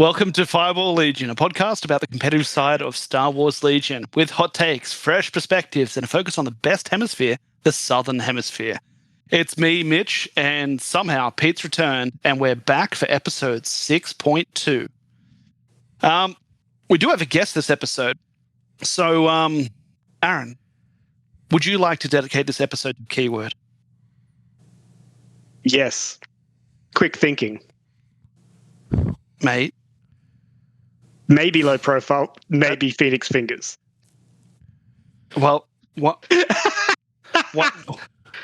Welcome to Fireball Legion, a podcast about the competitive side of Star Wars Legion, with hot takes, fresh perspectives, and a focus on the best hemisphere, the Southern Hemisphere. It's me, Mitch, and somehow Pete's returned, and we're back for episode 6.2. We do have a guest this episode. So, Aaron, would you like to dedicate this episode to keyword? Yes. Quick thinking. Mate. Maybe low profile, maybe Phoenix Fingers. Well, what?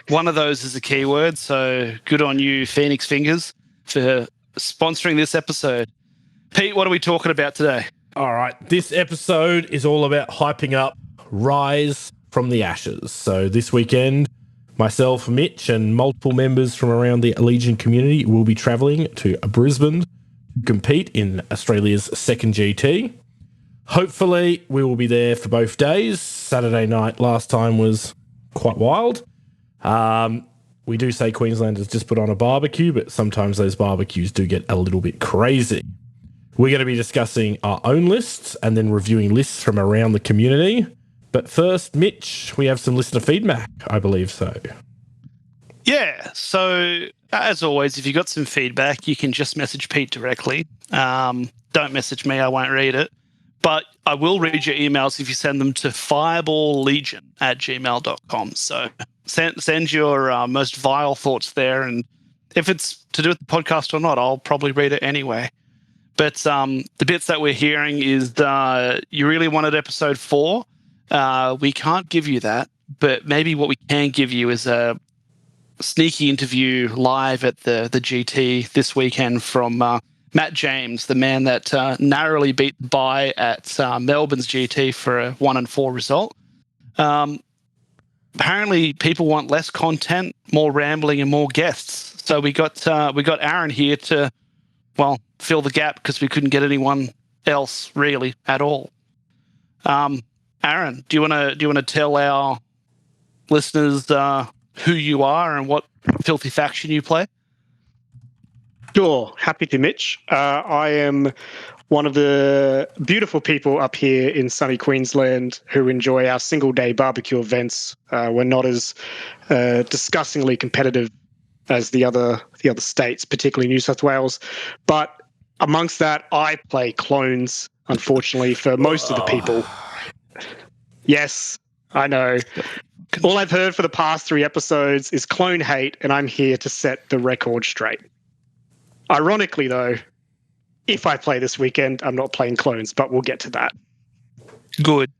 One of those is a keyword, so good on you, Phoenix Fingers, for sponsoring this episode. Pete, what are we talking about today? All right, this episode is all about hyping up Rise from the Ashes. So this weekend, myself, Mitch, and multiple members from around the Legion community will be travelling to Brisbane to compete in Australia's second GT. Hopefully, we will be there for both days. Saturday night last time was quite wild. We do say Queensland has just put on a barbecue, but sometimes those barbecues do get a little bit crazy. We're going to be discussing our own lists and then reviewing lists from around the community. But first, Mitch, we have some listener feedback, I believe so. Yeah, so as always, if you got some feedback, you can just message Pete directly. Don't message me, I won't read it. But I will read your emails if you send them to fireballlegion@gmail.com. So send your most vile thoughts there, and if it's to do with the podcast or not, I'll probably read it anyway. But the bits that we're hearing is you really wanted episode 4. We can't give you that, but maybe what we can give you is a sneaky interview live at the GT this weekend from Matt James, the man that narrowly beat the bye at Melbourne's GT for a 1-4 result. Apparently, people want less content, more rambling, and more guests. So we got Aaron here to, well, fill the gap because we couldn't get anyone else really at all. Aaron, do you want to tell our listeners who you are and what filthy faction you play? Sure, happy to, Mitch. I am one of the beautiful people up here in sunny Queensland who enjoy our single-day barbecue events. We're not as disgustingly competitive as the other states, particularly New South Wales. But amongst that, I play clones, unfortunately, for most of the people. Yes, I know. All I've heard for the past 3 episodes is clone hate, and I'm here to set the record straight. Ironically, though, if I play this weekend, I'm not playing clones, but we'll get to that. Good.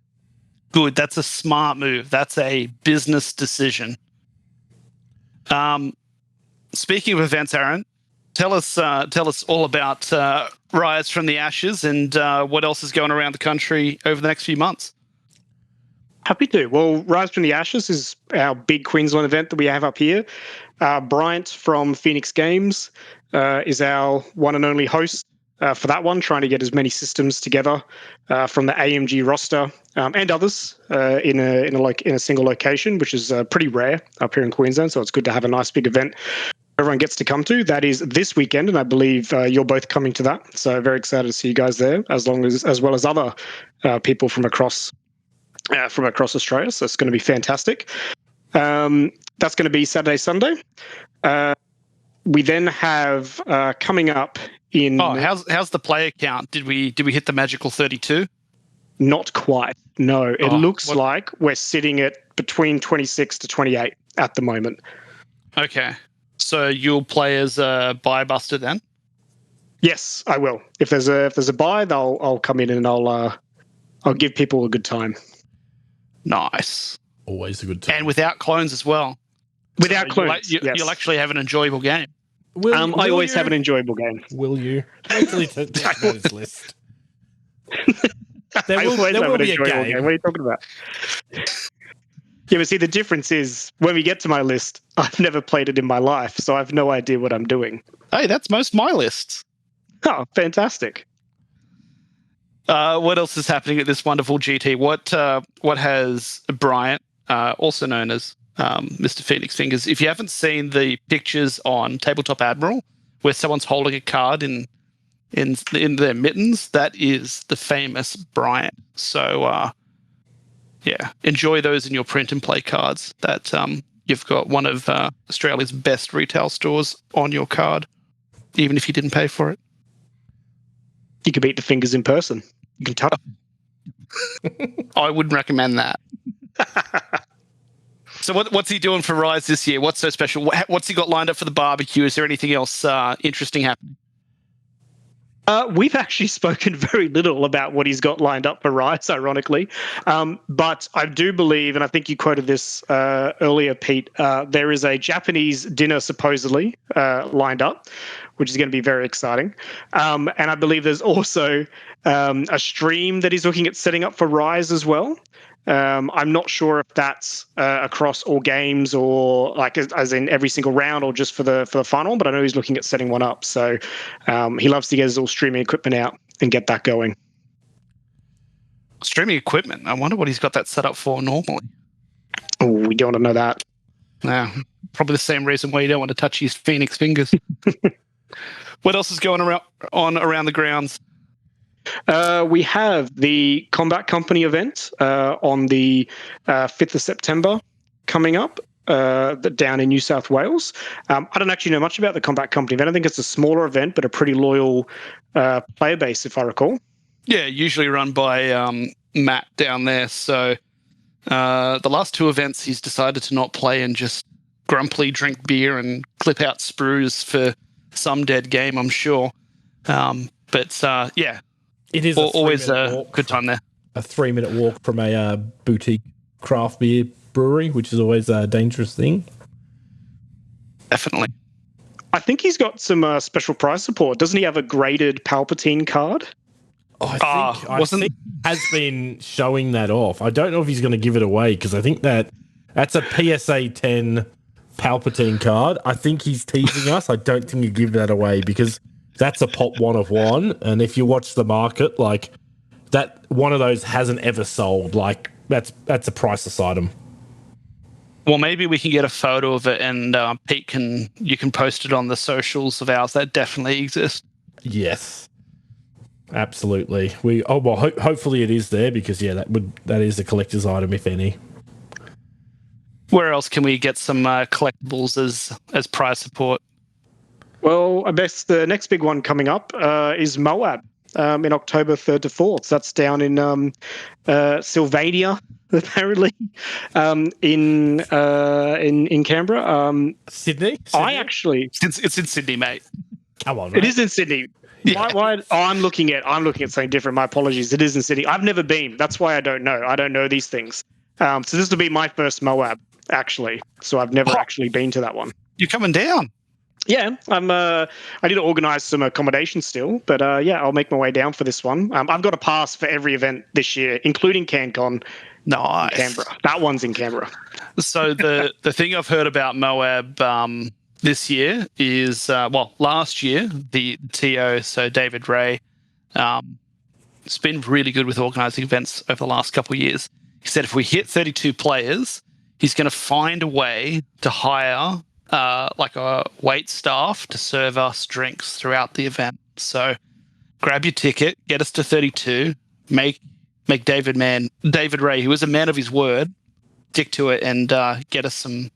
That's a smart move. That's a business decision. Speaking of events, Aaron, tell us all about Rise from the Ashes and what else is going around the country over the next few months. Happy to. Well, Rise from the Ashes is our big Queensland event that we have up here. Bryant from Phoenix Games is our one and only host for that one, trying to get as many systems together from the AMG roster and others in a single location, which is pretty rare up here in Queensland. So it's good to have a nice big event everyone gets to come to. That is this weekend, and I believe you're both coming to that. So very excited to see you guys there, as well as other people from across Australia. So it's going to be fantastic. That's going to be Saturday, Sunday. We then have coming up in. Oh, how's the player count? Did we hit the magical 32? Not quite. No, it looks like we're sitting at between 26 to 28 at the moment. Okay, so you'll play as a buy buster then? Yes, I will. If there's a buy, I'll come in and I'll give people a good time. Nice. Always a good time. And without clones as well. Without clones, yes. You'll actually have an enjoyable game. I always have an enjoyable game. Will you? Wait till he takes his list. There will be a game. What are you talking about? Yeah, but see, the difference is when we get to my list, I've never played it in my life, so I have no idea what I'm doing. Hey, that's most of my lists. Oh, fantastic. What else is happening at this wonderful GT? What has Bryant, also known as Mr. Phoenix Fingers, if you haven't seen the pictures on Tabletop Admiral, where someone's holding a card in in their mittens, that is the famous Bryant. So yeah, enjoy those in your print and play cards. That you've got one of Australia's best retail stores on your card, even if you didn't pay for it. You can beat the fingers in person. You can touch. I wouldn't recommend that. So what's he doing for Rise this year? What's so special? What's he got lined up for the barbecue? Is there anything else interesting happening? We've actually spoken very little about what he's got lined up for Rise, ironically. But I do believe, and I think you quoted this earlier, Pete, there is a Japanese dinner supposedly lined up, which is going to be very exciting. And I believe there's also a stream that he's looking at setting up for Rise as well. I'm not sure if that's across all games or like as in every single round or just for the final, but I know he's looking at setting one up. So he loves to get his all streaming equipment out and get that going. Streaming equipment? I wonder what he's got that set up for normally. Oh, we don't want to know that. No, probably the same reason why you don't want to touch his Phoenix fingers. What else is going around the grounds? We have the Combat Company event on the 5th of September coming up down in New South Wales. I don't actually know much about the Combat Company event. I think it's a smaller event, but a pretty loyal player base, if I recall. Yeah, usually run by Matt down there. So the last two events, he's decided to not play and just grumpily drink beer and clip out sprues for some dead game, I'm sure. But yeah. It is always a good time there. A 3-minute walk from a boutique craft beer brewery, which is always a dangerous thing. Definitely. I think he's got some special prize support. Doesn't he have a graded Palpatine card? I think he has been showing that off. I don't know if he's going to give it away because I think that's a PSA 10 Palpatine card. I think he's teasing us. I don't think he'd give that away because that's a pop one of one. And if you watch the market, like that one of those hasn't ever sold. Like that's a priceless item. Well, maybe we can get a photo of it and Pete you can post it on the socials of ours. That definitely exists. Yes, absolutely. Hopefully it is there because that is a collector's item if any. Where else can we get some collectibles as prize support? Well, I guess the next big one coming up is Moab in October 3rd to 4th. So that's down in Sylvania, apparently, in Canberra. Sydney? It's in Sydney, mate. Come on, mate. It is in Sydney. Yeah. I'm looking at something different. My apologies. It is in Sydney. I've never been. That's why I don't know. I don't know these things. So this will be my first Moab, actually. So I've never actually been to that one. You're coming down. Yeah, I need to organise some accommodation still, but I'll make my way down for this one. I've got a pass for every event this year, including CanCon. Nice. In Canberra. That one's in Canberra. So the thing I've heard about Moab this year is last year the TO, so David Ray, it's been really good with organising events over the last couple of years. He said if we hit 32 players, he's going to find a way to hire like a wait staff to serve us drinks throughout the event. So grab your ticket, get us to 32, make David Ray, who is a man of his word, stick to it and get us some,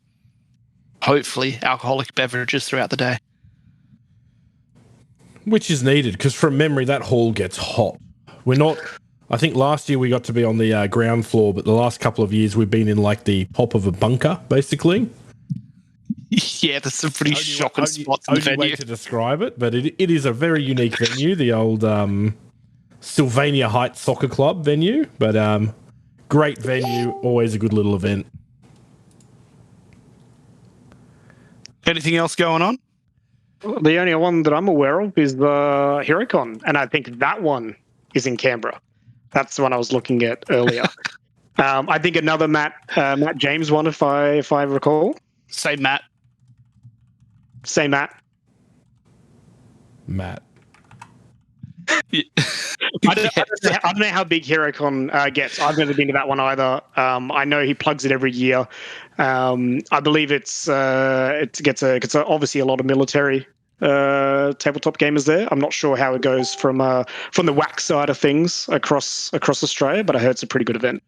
hopefully, alcoholic beverages throughout the day. Which is needed because from memory, that hall gets hot. I think last year we got to be on the ground floor, but the last couple of years we've been in like the top of a bunker, basically. Yeah, there's some pretty shocking spots in the venue. Way to describe it, but it is a very unique venue, the old Sylvania Heights Soccer Club venue, but great venue, always a good little event. Anything else going on? The only one that I'm aware of is the HeroCon, and I think that one is in Canberra. That's the one I was looking at earlier. I think another Matt James one, if I recall. Say Matt. Yeah. I don't know how big HeroCon gets. I've never been to that one either. I know he plugs it every year. I believe it gets obviously a lot of military tabletop gamers there. I'm not sure how it goes from the whack side of things across Australia, but I heard it's a pretty good event.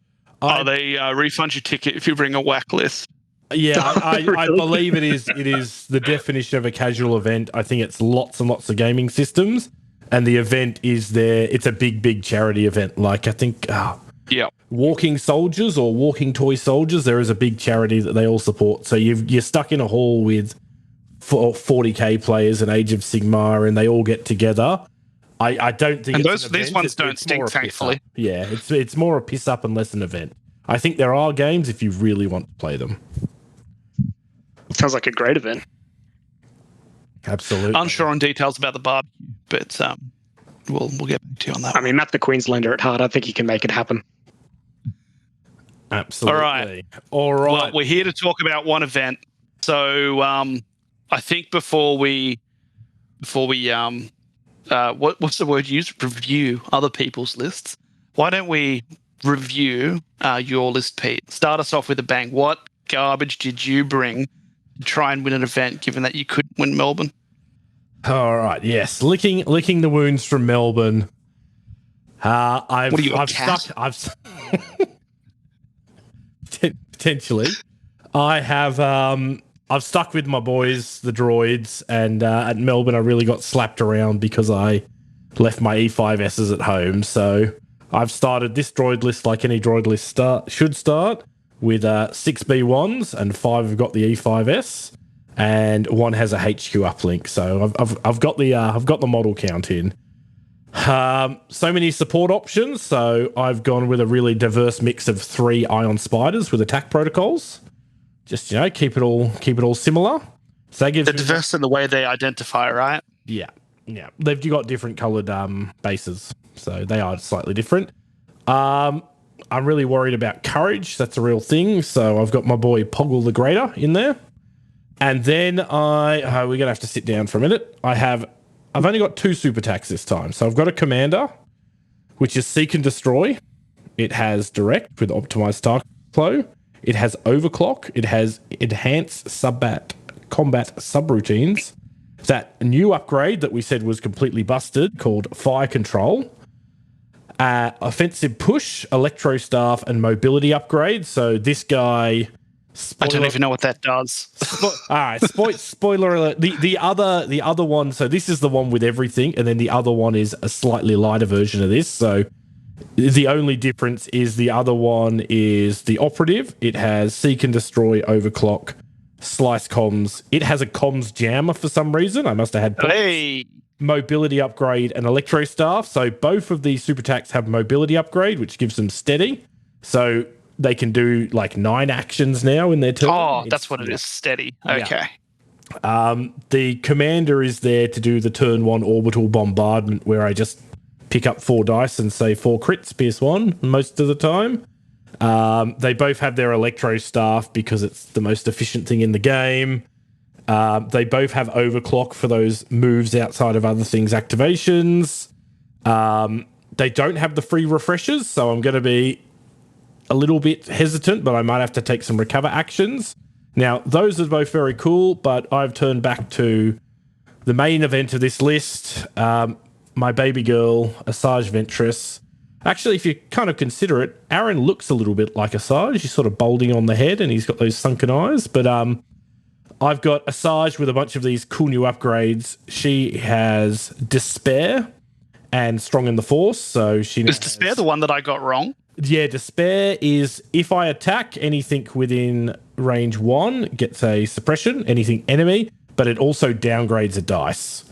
They refund your ticket if you bring a whack list. Yeah, I Really? believe it is. It is the definition of a casual event. I think it's lots and lots of gaming systems, and the event is there. It's a big charity event. Like I think, Walking Soldiers or Walking Toy Soldiers. There is a big charity that they all support. So you're stuck in a hall with 40k players and Age of Sigmar, and they all get together. I don't think. And these ones don't stink, thankfully. Yeah, it's more a piss up and less an event. I think there are games if you really want to play them. Sounds like a great event. Absolutely. Unsure on details about the barbecue, but we'll get back to you on that. I mean, Matt the Queenslander at heart. I think he can make it happen. Absolutely. All right. Well, we're here to talk about one event. So I think before we what's the word used? Review other people's lists. Why don't we review your list, Pete? Start us off with a bang. What garbage did you bring to try and win an event, given that you couldn't win Melbourne? All right. Yes. Licking the wounds from Melbourne. I've potentially. I have. I've stuck with my boys, the droids, and at Melbourne I really got slapped around because I left my E5Ss at home. So I've started this droid list like any droid list should start with 6 B1s and 5 have got the E5S and 1 has a HQ uplink. So I've got the model count in. So many support options. So I've gone with a really diverse mix of 3 Ion Spiders with attack protocols. Just, keep it all similar. So that gives They're diverse in the way they identify, right? Yeah. They've got different coloured bases, so they are slightly different. I'm really worried about courage. That's a real thing. So I've got my boy Poggle the Greater in there, and then we're gonna have to sit down for a minute. I've only got 2 super attacks this time. So I've got a commander, which is Seek and Destroy. It has direct with optimized star flow. It has overclock. It has enhanced combat subroutines. That new upgrade that we said was completely busted called Fire Control. Offensive push, electro staff, and mobility upgrade. So this guy. I don't even know what that does. All right, spoiler alert. The other one. So this is the one with everything, and then the other one is a slightly lighter version of this. So the only difference is the other one is the operative. It has Seek and Destroy, Overclock, Slice Comms. It has a Comms Jammer for some reason. I must have had mobility upgrade and electro staff. So both of these super attacks have mobility upgrade, which gives them steady. So they can do like 9 actions now in their turn. Oh, that's what it is. Steady. Okay. Yeah. The commander is there to do the turn 1 orbital bombardment, where I just pick up 4 dice and say 4 crits, pierce 1 most of the time. They both have their electro staff because it's the most efficient thing in the game. They both have overclock for those moves outside of other things activations. They don't have the free refreshers, so I'm going to be a little bit hesitant, but I might have to take some recover actions. Now, those are both very cool, but I've turned back to the main event of this list. My baby girl, Asajj Ventress. Actually, if you kind of consider it, A-a-ron looks a little bit like Asajj. He's sort of balding on the head and he's got those sunken eyes. But I've got Asajj with a bunch of these cool new upgrades. She has Despair and Strong in the Force. So she is Despair the one that I got wrong? Yeah, Despair is if I attack anything within range 1, gets a suppression, anything enemy, but it also downgrades a dice.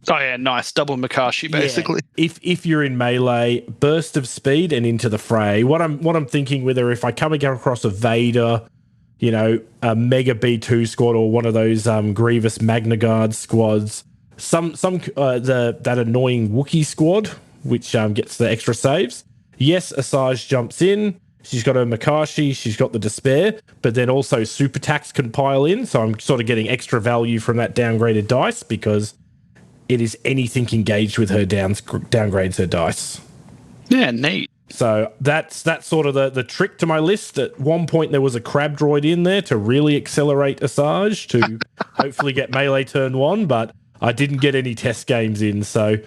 Oh yeah, nice. Double Makashi, basically. Yeah. If you're in melee, burst of speed and into the fray. What I'm thinking with her, if I come across a Vader, a Mega B2 squad or one of those Grievous Magna Guard squads, that annoying Wookiee squad, which gets the extra saves. Yes, Asajj jumps in. She's got her Makashi, she's got the Despair, but then also super attacks can pile in. So I'm sort of getting extra value from that downgraded dice because it is anything engaged with her downgrades her dice. Yeah, neat. So that's sort of the trick to my list. At one point, there was a crab droid in there to really accelerate Asajj to hopefully get melee turn 1, but I didn't get any test games in. So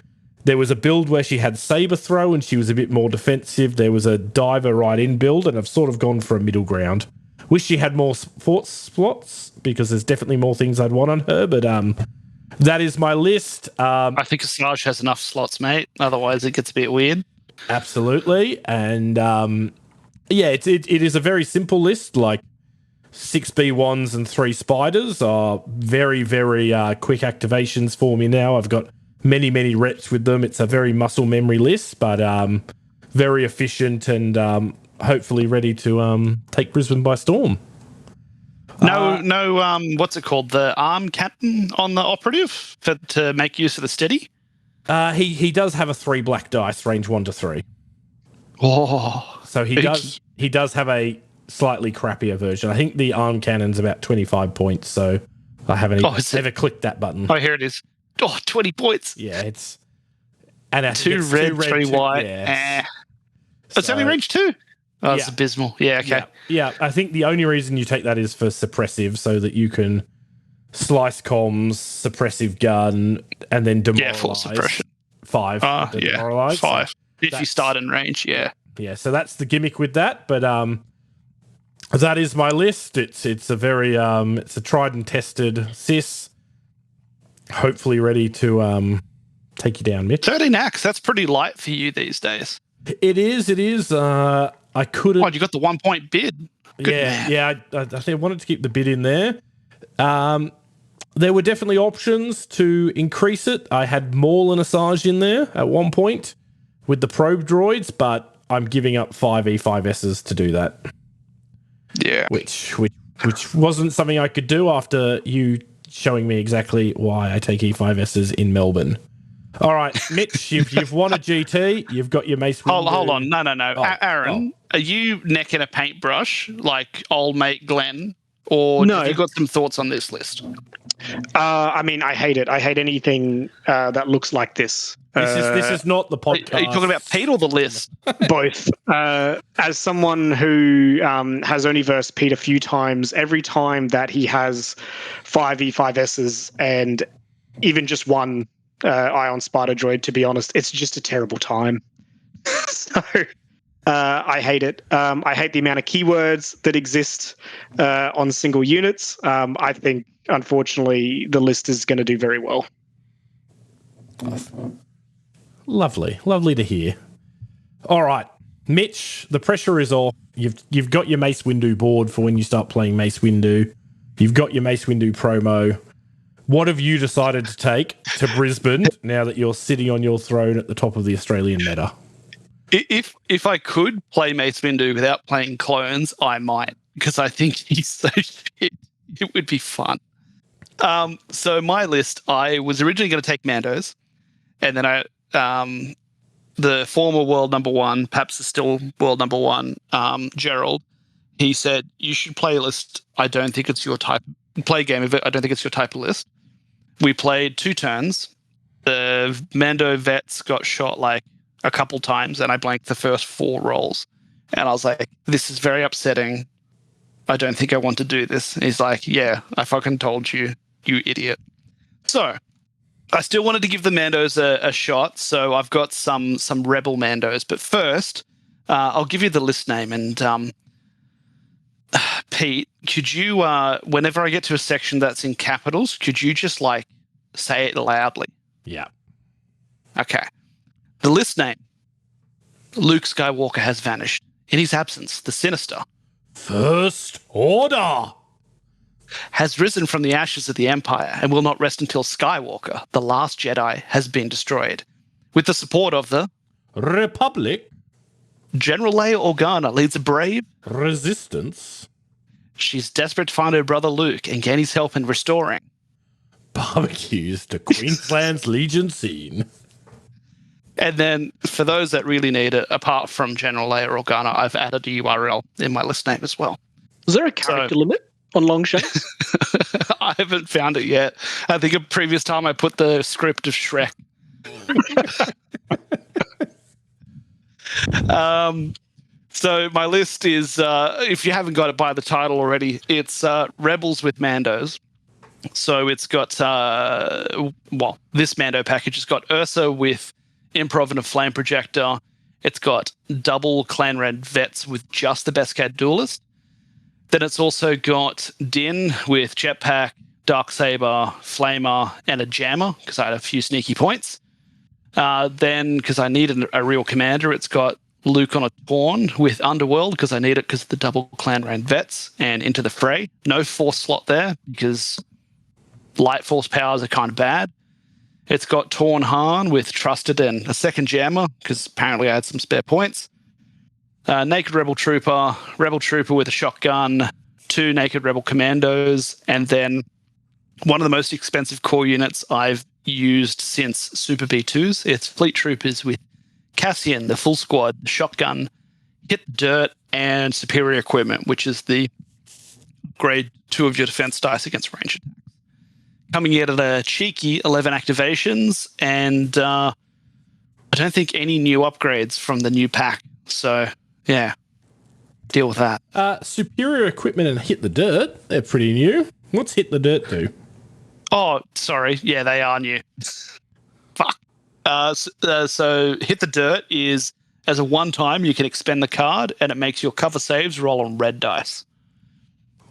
there was a build where she had saber throw and she was a bit more defensive. There was a diver right in build, and I've sort of gone for a middle ground. Wish she had more sports slots because there's definitely more things I'd want on her. But that is my list. I think Asajj has enough slots, mate. Otherwise, it gets a bit weird. Absolutely. And it is a very simple list. Like 6 B1s and 3 spiders are very, very quick activations for me now. I've got many, many reps with them. It's a very muscle memory list, but very efficient and hopefully ready to take Brisbane by storm. No, what's it called? The arm cannon on the operative to make use of the steady? He does have a 3 black dice, range 1 to 3. Oh, so he does have a slightly crappier version. I think the arm cannon's about 25 points, so I haven't ever clicked that button. Oh, here it is. Oh, 20 points. Yeah, it's... And 2 red, 3 white. Yeah. It's only range 2? Oh, that's abysmal. Yeah, okay. Yeah, I think the only reason you take that is for suppressive, so that you can slice comms, suppressive gun, and then demoralize. Yeah, full suppression. 5. Demoralize. 5. If you start in range, yeah. Yeah, so that's the gimmick with that, but that is my list. It's a very it's a tried and tested sis. Hopefully ready to take you down, Mitch. 13 acts, that's pretty light for you these days. It is. I couldn't. Oh, you got the 1 point bid. Good man. Yeah. I think I wanted to keep the bid in there. There were definitely options to increase it. I had Maul and Asajj in there at one point with the probe droids, but I'm giving up 5 E5Ss to do that. Yeah. Which wasn't something I could do after you showing me exactly why I take E5Ss in Melbourne. All right, Mitch, you've won a GT. You've got your Mace Windu. Hold on. No. Oh, Aaron, are you necking a paintbrush like old mate Glenn? Or have you got some thoughts on this list? I mean, I hate it. I hate anything that looks like this. This is not the podcast. Are you talking about Pete or the list? Both. As someone who has only versed Pete a few times, every time that he has 5 E5Ss and even just one Ion Spider droid, to be honest, it's just a terrible time. So I hate it. I hate the amount of keywords that exist on single units. I think, unfortunately, the list is going to do very well. Lovely to hear. All right, Mitch, the pressure is off. You've got your Mace Windu board for when you start playing Mace Windu. You've got your Mace Windu promo. What have you decided to take to Brisbane now that you're sitting on your throne at the top of the Australian meta? If I could play Mace Windu without playing clones, I might, because I think he's so shit. It would be fun. So my list, I was originally going to take Mandos, and then the former world number 1, perhaps is still world number 1, Gerald, he said, you should play a list. I don't think it's your type. Play a game of it. I don't think it's your type of list. We played 2 turns. The Mando vets got shot like a couple times, and I blanked the first 4 rolls. And I was like, this is very upsetting. I don't think I want to do this. And he's like, yeah, I fucking told you, you idiot. So I still wanted to give the Mandos a shot, so I've got some Rebel Mandos. But first, I'll give you the list name. And Pete, could you, whenever I get to a section that's in capitals, could you just like say it loudly? Yeah. Okay. The list name: Luke Skywalker has vanished. In his absence, the Sinister First Order has risen from the ashes of the Empire and will not rest until Skywalker, the last Jedi, has been destroyed. With the support of the Republic, General Leia Organa leads a brave Resistance. She's desperate to find her brother Luke and gain his help in restoring barbecues to Queensland's Legion scene. And then, for those that really need it, apart from General Leia Organa, I've added a URL in my list name as well. Is there a character limit on Longshanks? I haven't found it yet. I think a previous time I put the script of Shrek. So my list is, if you haven't got it by the title already, it's Rebels with Mandos. So it's got, this Mando package has got Ursa with Improv and a Flame Projector. It's got double Clan Red Vets with just the Beskad Duelist. Then it's also got Din with Jetpack, Darksaber, Flamer, and a Jammer, because I had a few sneaky points. Then, because I needed a real commander, it's got Luke on a Taunt with Underworld, because I need it because of the double Clan Red Vets, and Into the Fray. No Force slot there, because Light Force powers are kind of bad. It's got Torn Han with Trusted and a second Jammer, because apparently I had some spare points. Naked Rebel Trooper with a shotgun, 2 Naked Rebel Commandos, and then one of the most expensive core units I've used since Super B2s. It's Fleet Troopers with Cassian, the full squad, the shotgun, Hit the Dirt, and Superior Equipment, which is the grade 2 of your defense dice against range attacks. Coming in at a cheeky 11 activations, and I don't think any new upgrades from the new pack. So, yeah, deal with that. Superior Equipment and Hit the Dirt, they're pretty new. What's Hit the Dirt do? Oh, sorry. Yeah, they are new. Fuck. So Hit the Dirt is, as a one-time, you can expend the card, and it makes your cover saves roll on red dice.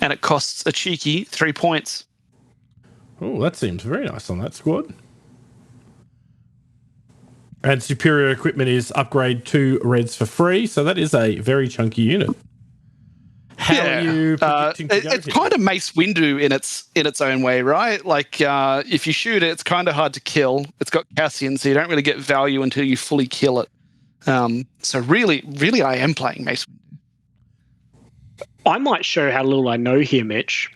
And it costs a cheeky 3 points. Oh, that seems very nice on that squad. And Superior Equipment is upgrade 2 reds for free, so that is a very chunky unit. How are you predicting to go It's here? kind of Mace Windu in its own way, right? Like, if you shoot it, it's kind of hard to kill. It's got Cassian, so you don't really get value until you fully kill it. So really, I am playing Mace Windu. I might show how little I know here, Mitch.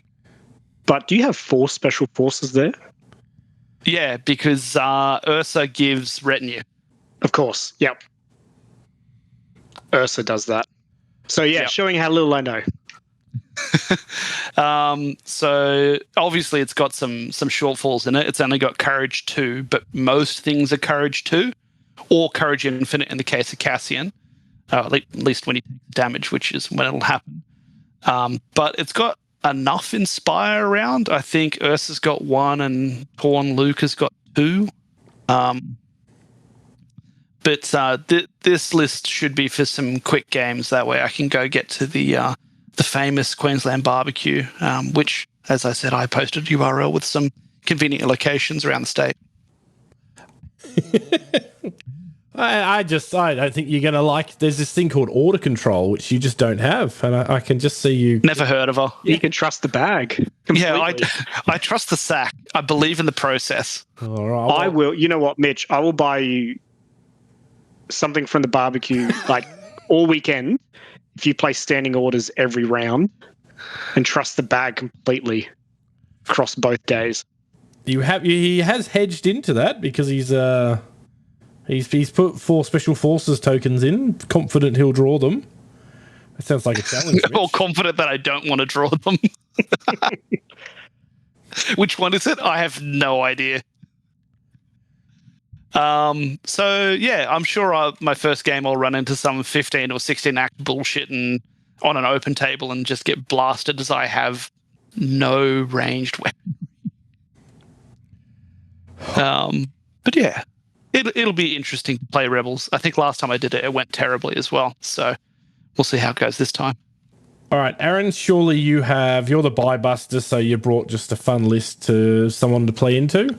But do you have 4 special forces there? Yeah, because Ursa gives retinue. Of course. Yep. Ursa does that. So yeah, Yep. showing how little I know. So obviously it's got some shortfalls in it. It's only got Courage 2, but most things are Courage 2 or Courage Infinite in the case of Cassian. At least when he takes damage, which is when it'll happen. But it's got enough Inspire around. I think Ursa's got 1 and Torn Luke has got 2. But this list should be for some quick games. That way I can go get to the famous Queensland barbecue, which, as I said, I posted URL with some convenient locations around the state. I don't think you're going to like... There's this thing called order control, which you just don't have. And I can just see you... Never heard of her. You can trust the bag. Completely. Yeah, I trust the sack. I believe in the process. All right, I will. You know what, Mitch? I will buy you something from the barbecue like all weekend if you place standing orders every round and trust the bag completely across both days. He has hedged into that because he's put 4 special forces tokens in, confident he'll draw them. That sounds like a challenge. Or confident that I don't want to draw them. Which one is it? I have no idea. So yeah, I'm sure my first game I'll run into some 15 or 16 act bullshit and on an open table and just get blasted as I have no ranged weapon. But yeah, it'll be interesting to play Rebels. I think last time I did it, it went terribly as well. So we'll see how it goes this time. All right, Aaron, surely you're the buy buster, so you brought just a fun list to someone to play into?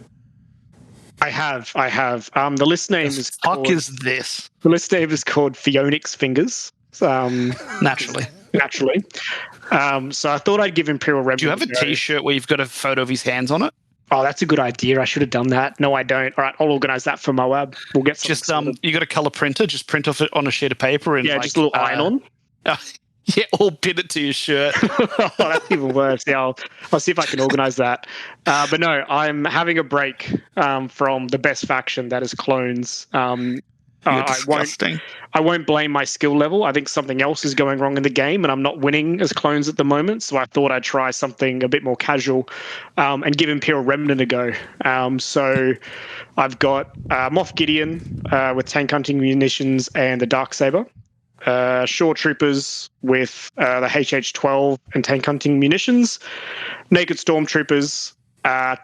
I have. The list name is fuck called, is this? The list name is called Phoenix Fingers. Naturally. So I thought I'd give Imperial Rebel. Do you have a T-shirt where you've got a photo of his hands on it? Oh, that's a good idea. I should have done that. No, I don't. All right, I'll organise that for Moab. We'll get some. Just you got a colour printer? Just print off it on a sheet of paper and just a little iron on. Yeah, or pin it to your shirt. Oh, that's even worse. Yeah, I'll see if I can organise that. But no, I'm having a break from the best faction, that is clones. Disgusting. I won't blame my skill level. I think something else is going wrong in the game, and I'm not winning as clones at the moment. So I thought I'd try something a bit more casual and give Imperial Remnant a go. So I've got Moff Gideon with tank hunting munitions and the Darksaber. Shore Troopers with the HH-12 and tank hunting munitions, Naked Stormtroopers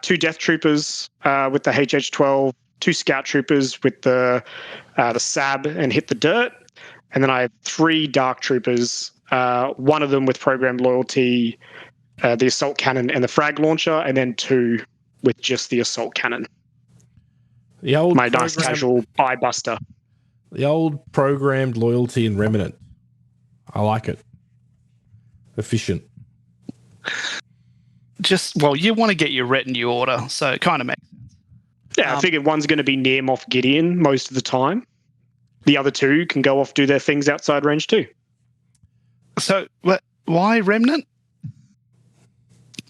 2 Death Troopers with the HH-12, 2 Scout Troopers with the SAB and Hit the Dirt, and then I have 3 Dark Troopers, one of them with Programmed Loyalty, the Assault Cannon and the Frag Launcher, and then 2 with just the Assault Cannon. The old My nice casual eye buster. The old Programmed Loyalty and Remnant. I like it. Efficient. You want to get your retinue order, so it kind of makes sense. Yeah, I figured one's going to be near Moff Gideon most of the time. The other 2 can go off do their things outside range too. So, why Remnant?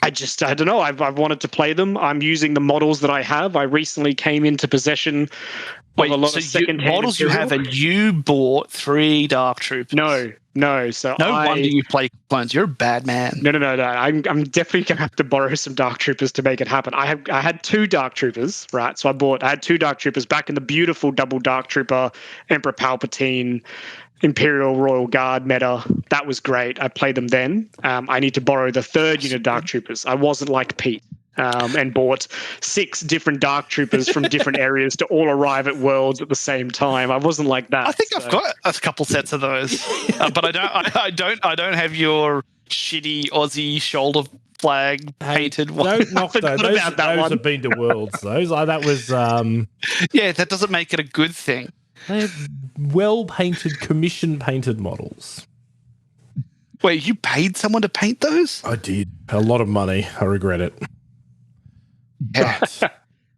I don't know. I've wanted to play them. I'm using the models that I have. I recently came into possession of a lot of second-hand models you have, and you bought 3 Dark Troopers. No. So no wonder you play clones. You're a bad man. No. I'm definitely gonna have to borrow some Dark Troopers to make it happen. I had 2 Dark Troopers, right? So I had 2 Dark Troopers back in the beautiful double Dark Trooper Emperor Palpatine Imperial Royal Guard meta. That was great. I played them then. I need to borrow the 3rd unit of Dark Troopers. I wasn't like Pete. And bought 6 different Dark Troopers from different areas to all arrive at Worlds at the same time. I wasn't like that. I think I've got a couple sets of those, but I don't have your shitty Aussie shoulder flag painted one. Don't knock those. Those have been to Worlds. That was yeah, that doesn't make it a good thing. They're well painted, commission painted models. Wait, you paid someone to paint those? I did. A lot of money. I regret it. But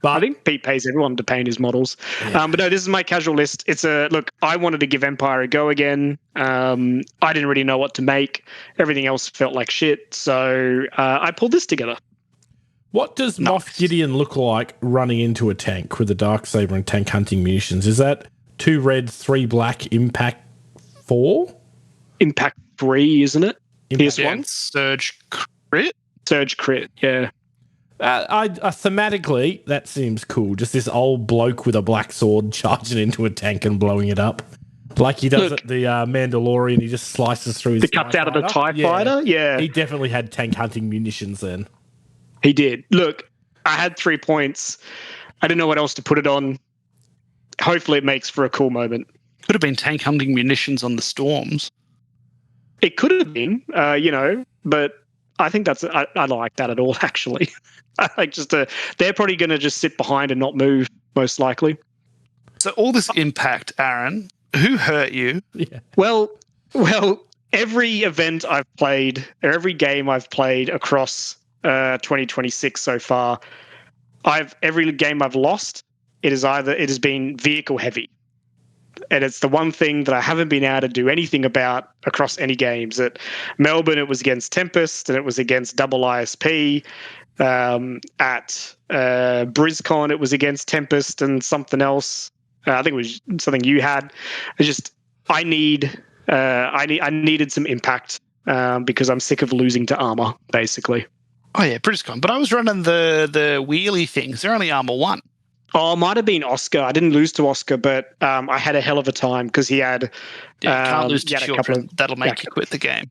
I think Pete pays everyone to paint his models. Yeah. But no, this is my casual list. Look, I wanted to give Empire a go again. I didn't really know what to make. Everything else felt like shit. So I pulled this together. What does Moff Gideon look like running into a tank with a Darksaber and tank hunting munitions? Is that 2 red, 3 black, Impact 4? Impact 3, isn't it? PS1? Surge Crit? Surge Crit, yeah. Thematically, that seems cool. Just this old bloke with a black sword charging into a tank and blowing it up. Like he does at the Mandalorian, he just slices through his the cuts out of the TIE fighter? Yeah. He definitely had tank hunting munitions then. He did. Look, I had 3 points. I didn't know what else to put it on. Hopefully it makes for a cool moment. Could have been tank hunting munitions on the Storms. It could have been, but I think I don't like that at all, actually. I like they're probably going to just sit behind and not move, most likely. So all this impact, Aaron, who hurt you? Yeah. Well, every event I've played, or every game I've played across 2026 so far, every game I've lost, it has been vehicle heavy. And it's the one thing that I haven't been able to do anything about across any games. At Melbourne, it was against Tempest, and it was against Double ISP. At BrizCon, it was against Tempest and something else. I think it was something you had. I needed some impact because I'm sick of losing to armor, basically. Oh yeah, BrizCon. But I was running the wheelie things. They're only armor 1. Oh, it might have been Oscar. I didn't lose to Oscar, but I had a hell of a time because he had. Yeah, you can't lose to children. That'll make you quit the game.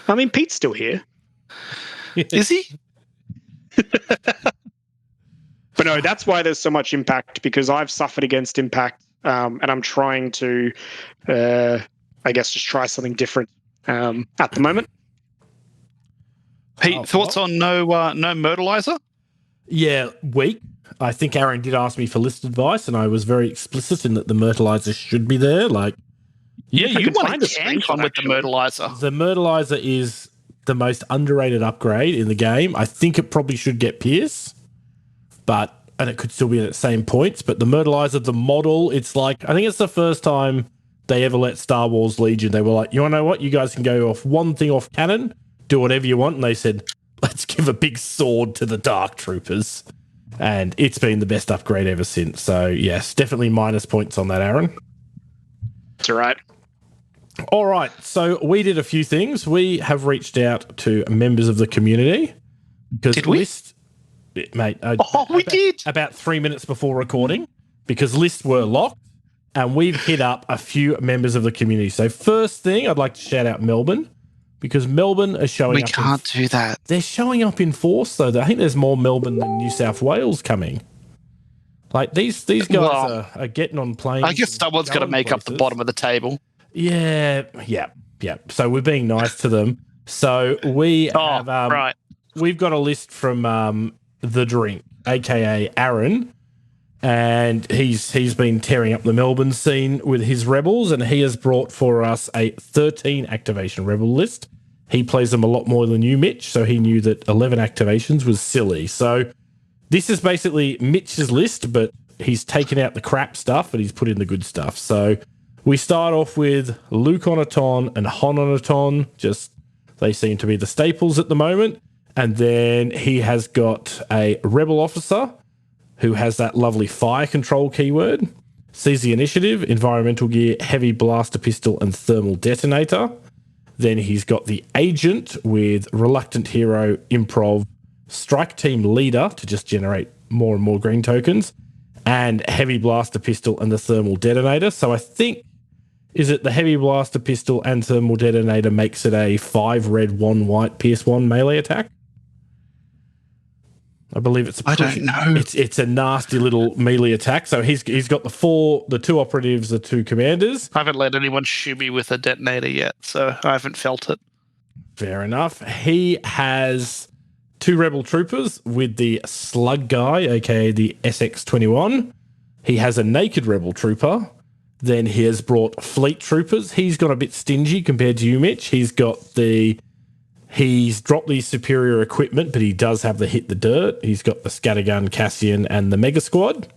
I mean, Pete's still here. Is he? But no, that's why there's so much impact, because I've suffered against impact, and I'm trying to, I guess, just try something different at the moment. Pete, thoughts on no Myrtleizer? Yeah, weak. I think Aaron did ask me for list advice, and I was very explicit in that the Myrtleizer should be there. Like, you want to tank on with the Myrtleizer. The Myrtleizer is the most underrated upgrade in the game. I think it probably should get Pierce, and it could still be at the same points. But the Myrtleizer, the model, it's like, I think it's the first time they ever let Star Wars Legion. They were like, you want to know what? You guys can go off one thing off cannon, do whatever you want. And they said, let's give a big sword to the Dark Troopers. And it's been the best upgrade ever since. So, yes, definitely minus points on that, Aaron. That's all right. All right. So we did a few things. We have reached out to members of the community. Because did we? Mate. We did. About 3 minutes before recording, because lists were locked. And we've hit up a few members of the community. So first thing, I'd like to shout out Melbourne. because Melbourne are showing We up. can't do that. They're showing up in force, though. I think there's more Melbourne than New South Wales coming. Like, these guys are getting on planes. I guess someone's got to make up the bottom of the table. Yeah. So we're being nice to them. So we have right. We've got a list from The Drink, aka Aaron, and he's been tearing up the Melbourne scene with his rebels, and he has brought for us a 13 activation rebel list. He plays them a lot more than you, Mitch, so he knew that 11 activations was silly. So this is basically Mitch's list, but he's taken out the crap stuff and he's put in the good stuff. So we start off with Luke on a ton and Hon on a ton. Just they seem to be the staples at the moment. And then he has got a rebel officer who has that lovely fire control keyword, sees the initiative, environmental gear, heavy blaster pistol, and thermal detonator. Then he's got the agent with reluctant hero, improv, strike team leader to just generate more and more green tokens, and heavy blaster pistol and the thermal detonator. So I think, is it the heavy blaster pistol and thermal detonator makes it a 5 red, 1 white, pierce 1 melee attack? I believe it's. I don't know. It's a nasty little melee attack. So he's got the 2 operatives, the 2 commanders. I haven't let anyone shoot me with a detonator yet, so I haven't felt it. Fair enough. He has 2 rebel troopers with the slug guy, aka the SX-21. He has a naked rebel trooper. Then he has brought fleet troopers. He's got a bit stingy compared to you, Mitch. He's dropped the superior equipment, but he does have the hit the dirt. He's got the scattergun, Cassian, and the Mega Squad.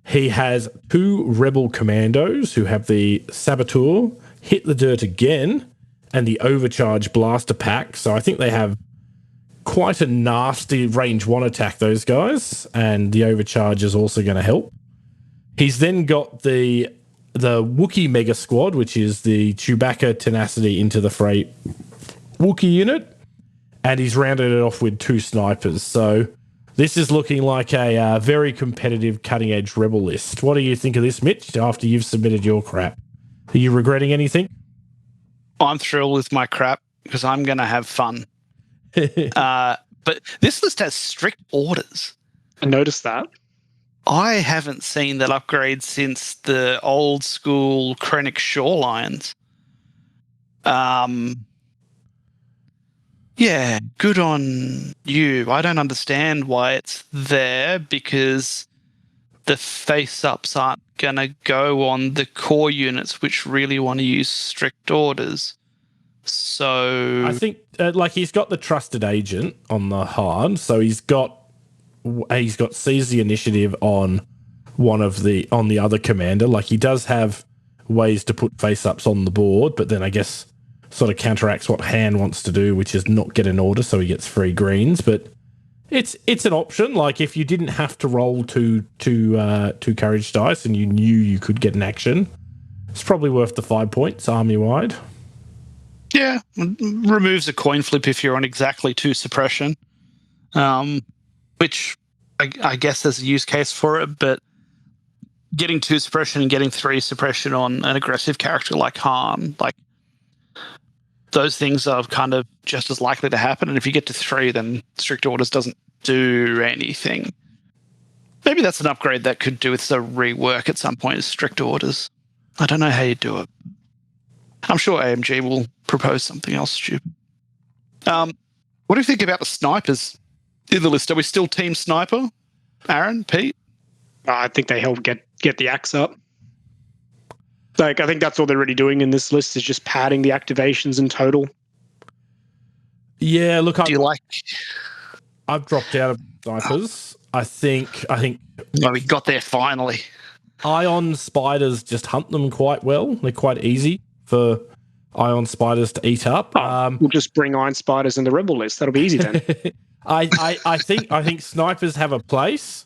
He has 2 rebel commandos who have the saboteur, hit the dirt again, and the overcharge blaster pack. So I think they have quite a nasty range 1 attack, those guys, and the overcharge is also going to help. He's then got the Wookiee Mega Squad, which is the Chewbacca Tenacity into the fray Wookiee unit, and he's rounded it off with 2 snipers. So this is looking like a very competitive, cutting-edge rebel list. What do you think of this, Mitch, after you've submitted your crap? Are you regretting anything? I'm thrilled with my crap because I'm going to have fun. But this list has strict orders. I noticed that. I haven't seen that upgrade since the old school Krennic Shorelines. Yeah, good on you. I don't understand why it's there because the face-ups aren't going to go on the core units which really want to use strict orders. So I think he's got the trusted agent on the hard, so he's got seize the initiative on on the other commander. Like, he does have ways to put face-ups on the board, but then I guess sort of counteracts what Han wants to do, which is not get an order, so he gets 3 greens. But it's an option. Like, if you didn't have to roll two courage dice and you knew you could get an action, it's probably worth the 5 points army-wide. Yeah, removes a coin flip if you're on exactly 2 suppression, which I guess there's a use case for it, but getting 2 suppression and getting 3 suppression on an aggressive character like Han, like, those things are kind of just as likely to happen. And if you get to 3, then strict orders doesn't do anything. Maybe that's an upgrade that could do with a rework at some point, is strict orders. I don't know how you do it. I'm sure AMG will propose something else stupid. What do you think about the snipers in the list? Are we still team sniper? Aaron, Pete? I think they help get the axe up. Like, I think that's all they're really doing in this list is just padding the activations in total. Yeah, look, do you like? I've dropped out of snipers. I think. Oh, we got there finally. Ion spiders just hunt them quite well. They're quite easy for ion spiders to eat up. We'll just bring iron spiders in the rebel list. That'll be easy then. I think snipers have a place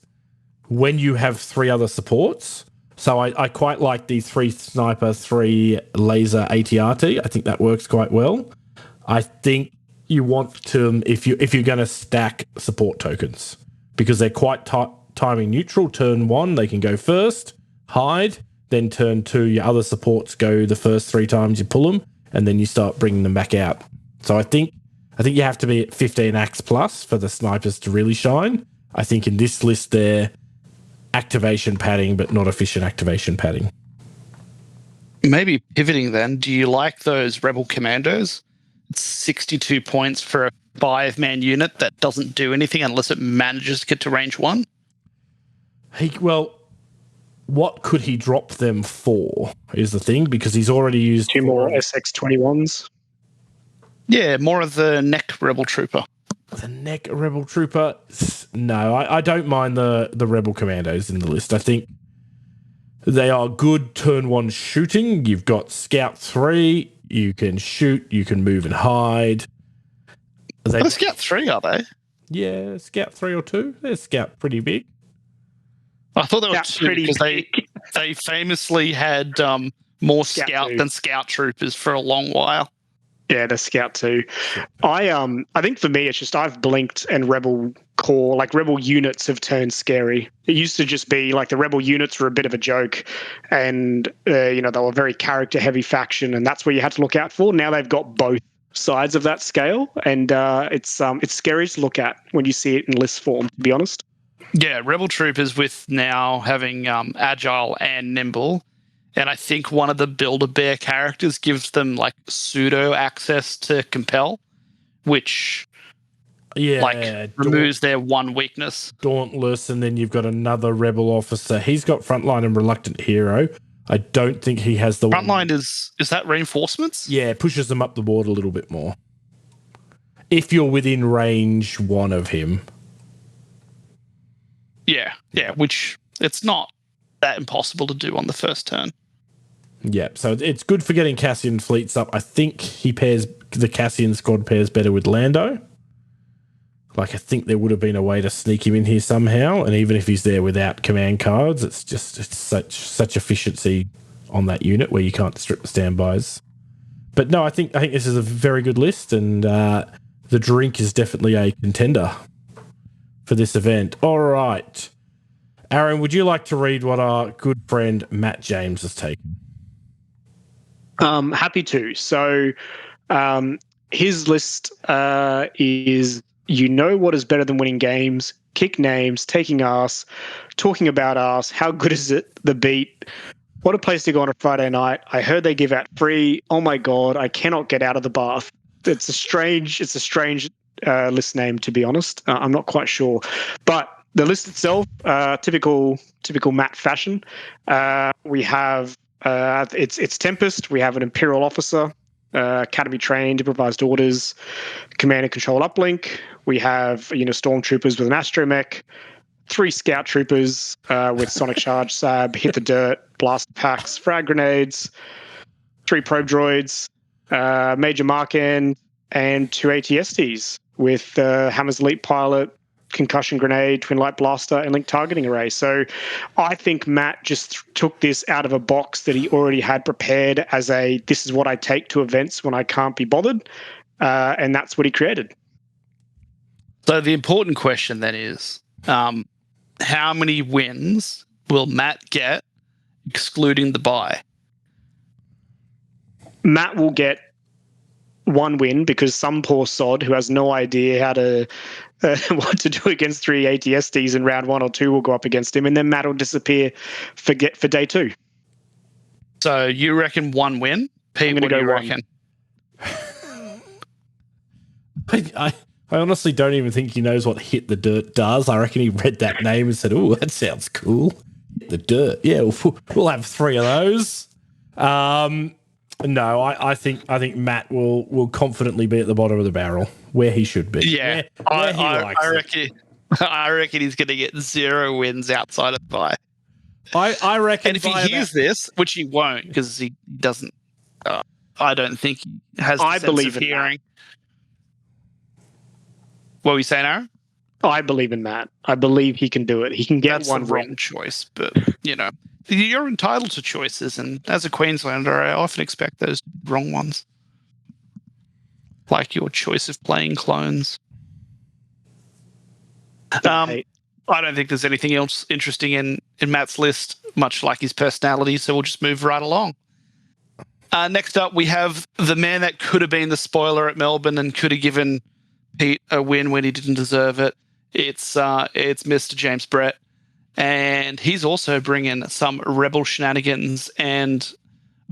when you have 3 other supports. So I quite like the 3 sniper, 3 laser ATRT. I think that works quite well. I think you want to, if you're going to stack support tokens, because they're quite timing neutral. Turn 1, they can go first, hide. Then turn 2, your other supports go the first 3 times you pull them, and then you start bringing them back out So I think you have to be at 15 acts plus for the snipers to really shine. I think in this list they're activation padding, but not efficient activation padding. Maybe pivoting then, do you like those Rebel Commandos? It's 62 points for a 5-man unit that doesn't do anything unless it manages to get to range 1. Well, what could he drop them for is the thing, because he's already used 2 more SX-21s. Yeah, more of the neck Rebel Trooper. The neck Rebel Trooper? No, I don't mind the Rebel Commandos in the list. I think they are good turn 1 shooting. You've got Scout 3. You can shoot. You can move and hide. They're Scout 3, are they? Yeah, Scout 3 or 2. They're Scout pretty big. I thought they were 2 because they famously had more Scout than Scout Troopers for a long while. Yeah, the Scout 2. I think for me, it's just I've blinked and Rebel core, like Rebel units have turned scary. It used to just be like the Rebel units were a bit of a joke and, they were a very character-heavy faction, and that's where you had to look out for. Now they've got both sides of that scale, and it's scary to look at when you see it in list form, to be honest. Yeah, Rebel Troopers with now having Agile and Nimble. And I think one of the Build-A-Bear characters gives them like pseudo access to Compel, which removes their one weakness. Dauntless, and then you've got another Rebel officer. He's got Frontline and Reluctant Hero. I don't think he has the Frontline. Is that reinforcements? Yeah, it pushes them up the board a little bit more. If you're within range 1 of him. Yeah, which it's not that impossible to do on the first turn. Yeah, so it's good for getting Cassian fleets up. I think the Cassian squad pairs better with Lando. Like, I think there would have been a way to sneak him in here somehow, and even if he's there without command cards, it's such efficiency on that unit where you can't strip the standbys. But no, I think this is a very good list, and the drink is definitely a contender for this event. All right. Aaron, would you like to read what our good friend Matt James has taken? Happy to. So his list is, what is better than winning games, kick names, taking ass, talking about ass, how good is it, the beat, what a place to go on a Friday night. I heard they give out free. Oh my God, I cannot get out of the bath. It's a strange list name, to be honest. I'm not quite sure. But the list itself, typical Matt fashion. We have it's Tempest. We have an Imperial officer, academy trained, improvised orders, command and control uplink. We have stormtroopers with an astromech, 3 scout troopers with sonic charge, sab, hit the dirt, blast packs, frag grenades, 3 probe droids, major mark end, and 2 ATSTs with Hammer's Elite Pilot, concussion grenade, twin light blaster, and link targeting array. So I think Matt just took this out of a box that he already had prepared as this is what I take to events when I can't be bothered, and that's what he created. So the important question then is, how many wins will Matt get, excluding the bye? Matt will get 1 win because some poor sod who has no idea how to what to do against 3 ATSTs in round 1 or 2 will go up against him, and then Matt will disappear for day 2. So you reckon 1 win? Pete, what do you reckon? I honestly don't even think he knows what hit the dirt does. I reckon he read that name and said, "Oh, that sounds cool. Hit the dirt. Yeah, we'll have 3 of those." No, I think Matt will confidently be at the bottom of the barrel where he should be. Yeah, I reckon he's going to get 0 wins outside of bye. I reckon, and if he hears this, which he won't, because he doesn't, I don't think he has the sense of hearing. What were you saying, Aaron? I believe in Matt. I believe he can do it. He can get That's 1 the wrong choice, but you're entitled to choices, and as a Queenslander, I often expect those wrong ones. Like your choice of playing clones. I don't think there's anything else interesting in Matt's list, much like his personality, so we'll just move right along. Next up, we have the man that could have been the spoiler at Melbourne and could have given Pete a win when he didn't deserve it. It's Mr. James Brett, and he's also bringing some rebel shenanigans and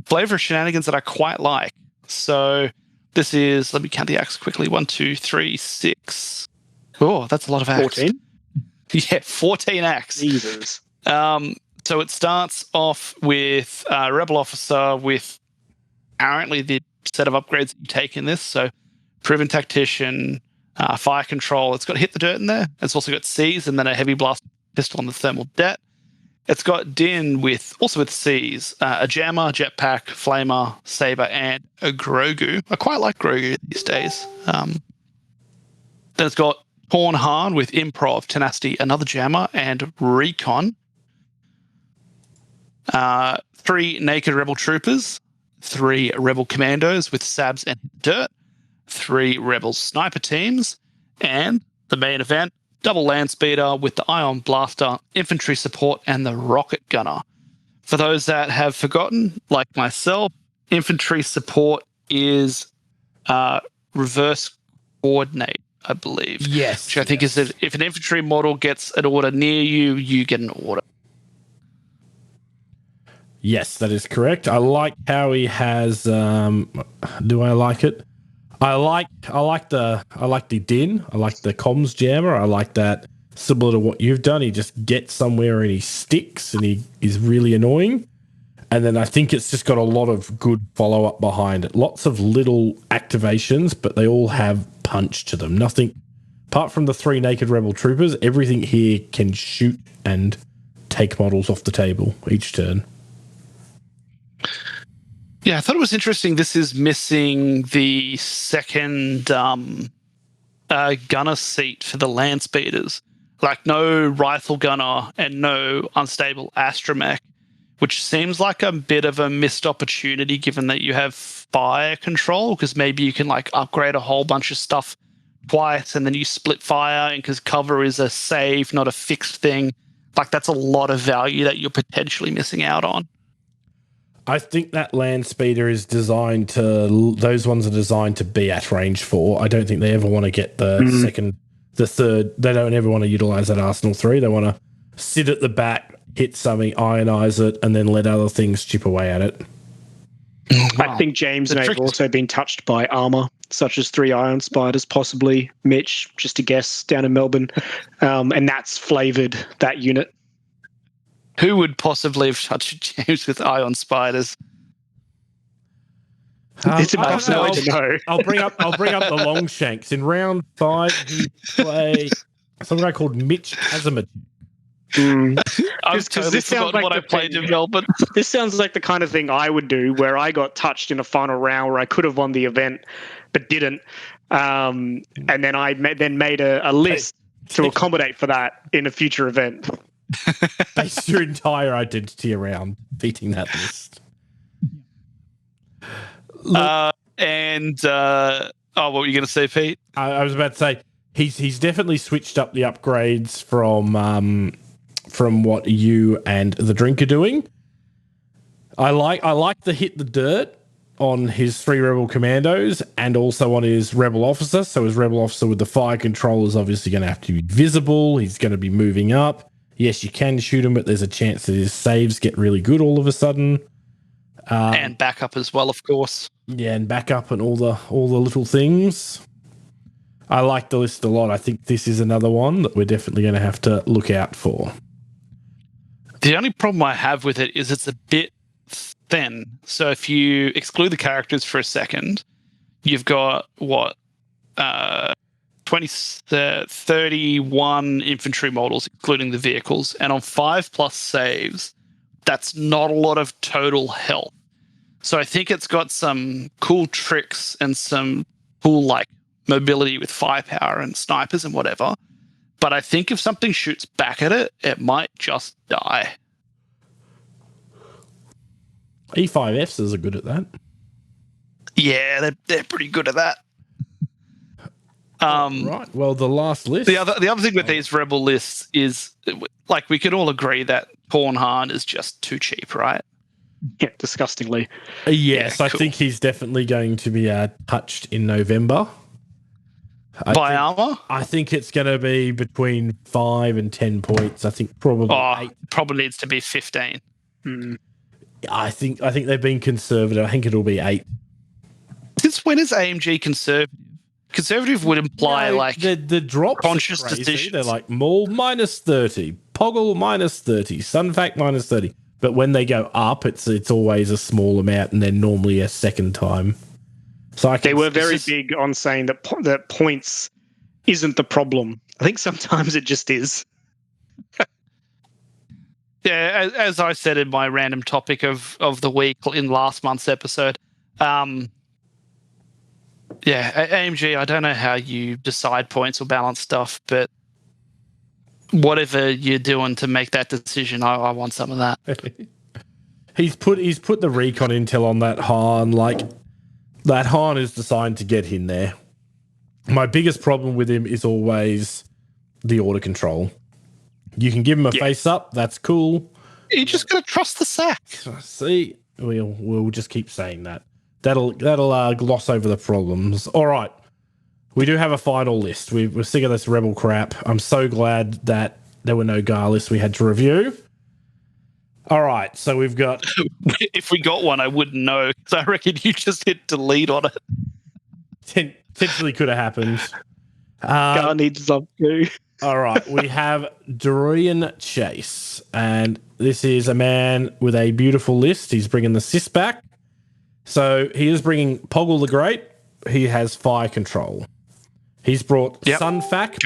flavor of shenanigans that I quite like. So this is, let me count the acts quickly. 1, 2, 3, 6. Oh, that's a lot of acts. 14? Yeah, 14 acts. Jesus. So it starts off with Rebel Officer with apparently the set of upgrades that you take in this. So Proven Tactician, Fire Control. It's got Hit the Dirt in there. It's also got Seize and then a Heavy Blast Pistol on the Thermal Det. It's got Din with Seize, a Jammer, Jetpack, Flamer, Saber, and a Grogu. I quite like Grogu these days. Then it's got Torn Han with Improv, Tenacity, another Jammer, and Recon. 3 Naked Rebel Troopers, 3 Rebel Commandos with Sabs and Dirt, 3 Rebel Sniper Teams, and the main event, Double Land Speeder with the Ion Blaster, Infantry Support, and the Rocket Gunner. For those that have forgotten, like myself, Infantry Support is reverse coordinate, I believe. Yes. Which I think is that if an infantry model gets an order near you, you get an order. Yes, that is correct. I like how he has. Do I like it? I like the Din. I like the comms jammer. I like that, similar to what you've done. He just gets somewhere and he sticks, and he is really annoying. And then I think it's just got a lot of good follow up behind it. Lots of little activations, but they all have punch to them. Nothing apart from the 3 Naked Rebel Troopers. Everything here can shoot and take models off the table each turn. Yeah, I thought it was interesting. This is missing the second gunner seat for the land speeders. Like no rifle gunner and no unstable astromech, which seems like a bit of a missed opportunity given that you have fire control, because maybe you can like upgrade a whole bunch of stuff twice and then you split fire, and because cover is a save, not a fixed thing. Like that's a lot of value that you're potentially missing out on. I think that land speeder is designed to, those ones are designed to be at range 4. I don't think they ever want to get the second, the third. They don't ever want to utilize that Arsenal 3. They want to sit at the back, hit something, ionize it, and then let other things chip away at it. Wow. I think James may have also been touched by armor, such as 3 Iron Spiders, possibly Mitch, just a guess, down in Melbourne. And that's flavored that unit. Who would possibly have touched James with Ion Spiders? It's impossible to know. I'll bring up the Longshanks. In round 5, he played some guy called Mitch Azimuth. I've totally forgotten what I played in Melbourne. This sounds like the kind of thing I would do, where I got touched in a final round where I could have won the event but didn't, and then I made a list to accommodate for that in a future event. Base your entire identity around beating that list. What were you going to say, Pete? I was about to say he's definitely switched up the upgrades from what you and the drink are doing. I like the Hit the Dirt on his 3 Rebel Commandos and also on his Rebel Officer. So his Rebel Officer with the fire control is obviously going to have to be visible. He's going to be moving up. Yes, you can shoot him, but there's a chance that his saves get really good all of a sudden. And backup as well, of course. Yeah, and backup and all the little things. I like the list a lot. I think this is another one that we're definitely going to have to look out for. The only problem I have with it is it's a bit thin. So if you exclude the characters for a second, you've got 31 infantry models, including the vehicles. And on 5+ saves, that's not a lot of total health. So I think it's got some cool tricks and some cool like mobility with firepower and snipers and whatever. But I think if something shoots back at it, it might just die. E5Fs are good at that. Yeah, they're pretty good at that. Right. Well, the last list. The other thing with these rebel lists is, like, we can all agree that Torn Han is just too cheap, right? Yeah, disgustingly. Yes, Yeah, I cool. think he's definitely going to be touched in November. By armor? I think it's going to be between 5 and 10 points. I think probably 8. Probably needs to be 15. I think they've been conservative. I think it'll be 8. Since when is AMG conservative? Conservative would imply the drops conscious are crazy. decisions. They're like Maul -30, Poggle -30, Sunfac -30. But when they go up, it's always a small amount, and then normally a second time. So they were very big on saying that points isn't the problem. I think sometimes it just is. Yeah, as I said in my random topic of the week in last month's episode, AMG, I don't know how you decide points or balance stuff, but whatever you're doing to make that decision, I want some of that. He's put the recon intel on that Han. Like, that Han is designed to get in there. My biggest problem with him is always the auto control. You can give him a face up, that's cool. You just gotta trust the sack. See, we'll just keep saying that. That'll gloss over the problems. All right, we do have a final list. We're sick of this rebel crap. I'm so glad that there were no GAR lists we had to review. All right, so we've got. If we got one, I wouldn't know, because I reckon you just hit delete on it. Potentially could have happened. GAR needs love too. All right, we have Dorian Chase, and this is a man with a beautiful list. He's bringing the cis back. So he is bringing Poggle the Great. He has fire control. He's brought Sunfac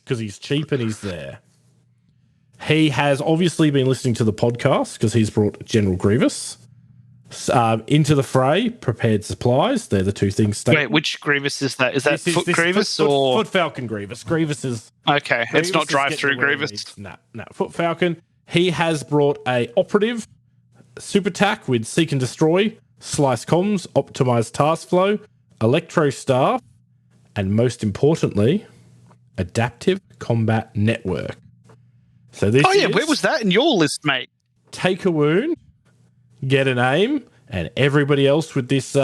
because he's cheap and he's there. He has obviously been listening to the podcast because he's brought General Grievous. Into the fray, prepared supplies. They're the two things. Wait, which Grievous is that? Is that Foot Grievous or Foot Falcon Grievous? Grievous is okay. It's not drive-through Grievous. No. Foot Falcon. He has brought a operative super tack with seek and destroy, slice comms, optimize task flow, electro staff, and most importantly, adaptive combat network. So this where was that in your list, mate? Take a wound, get an aim, and everybody else with this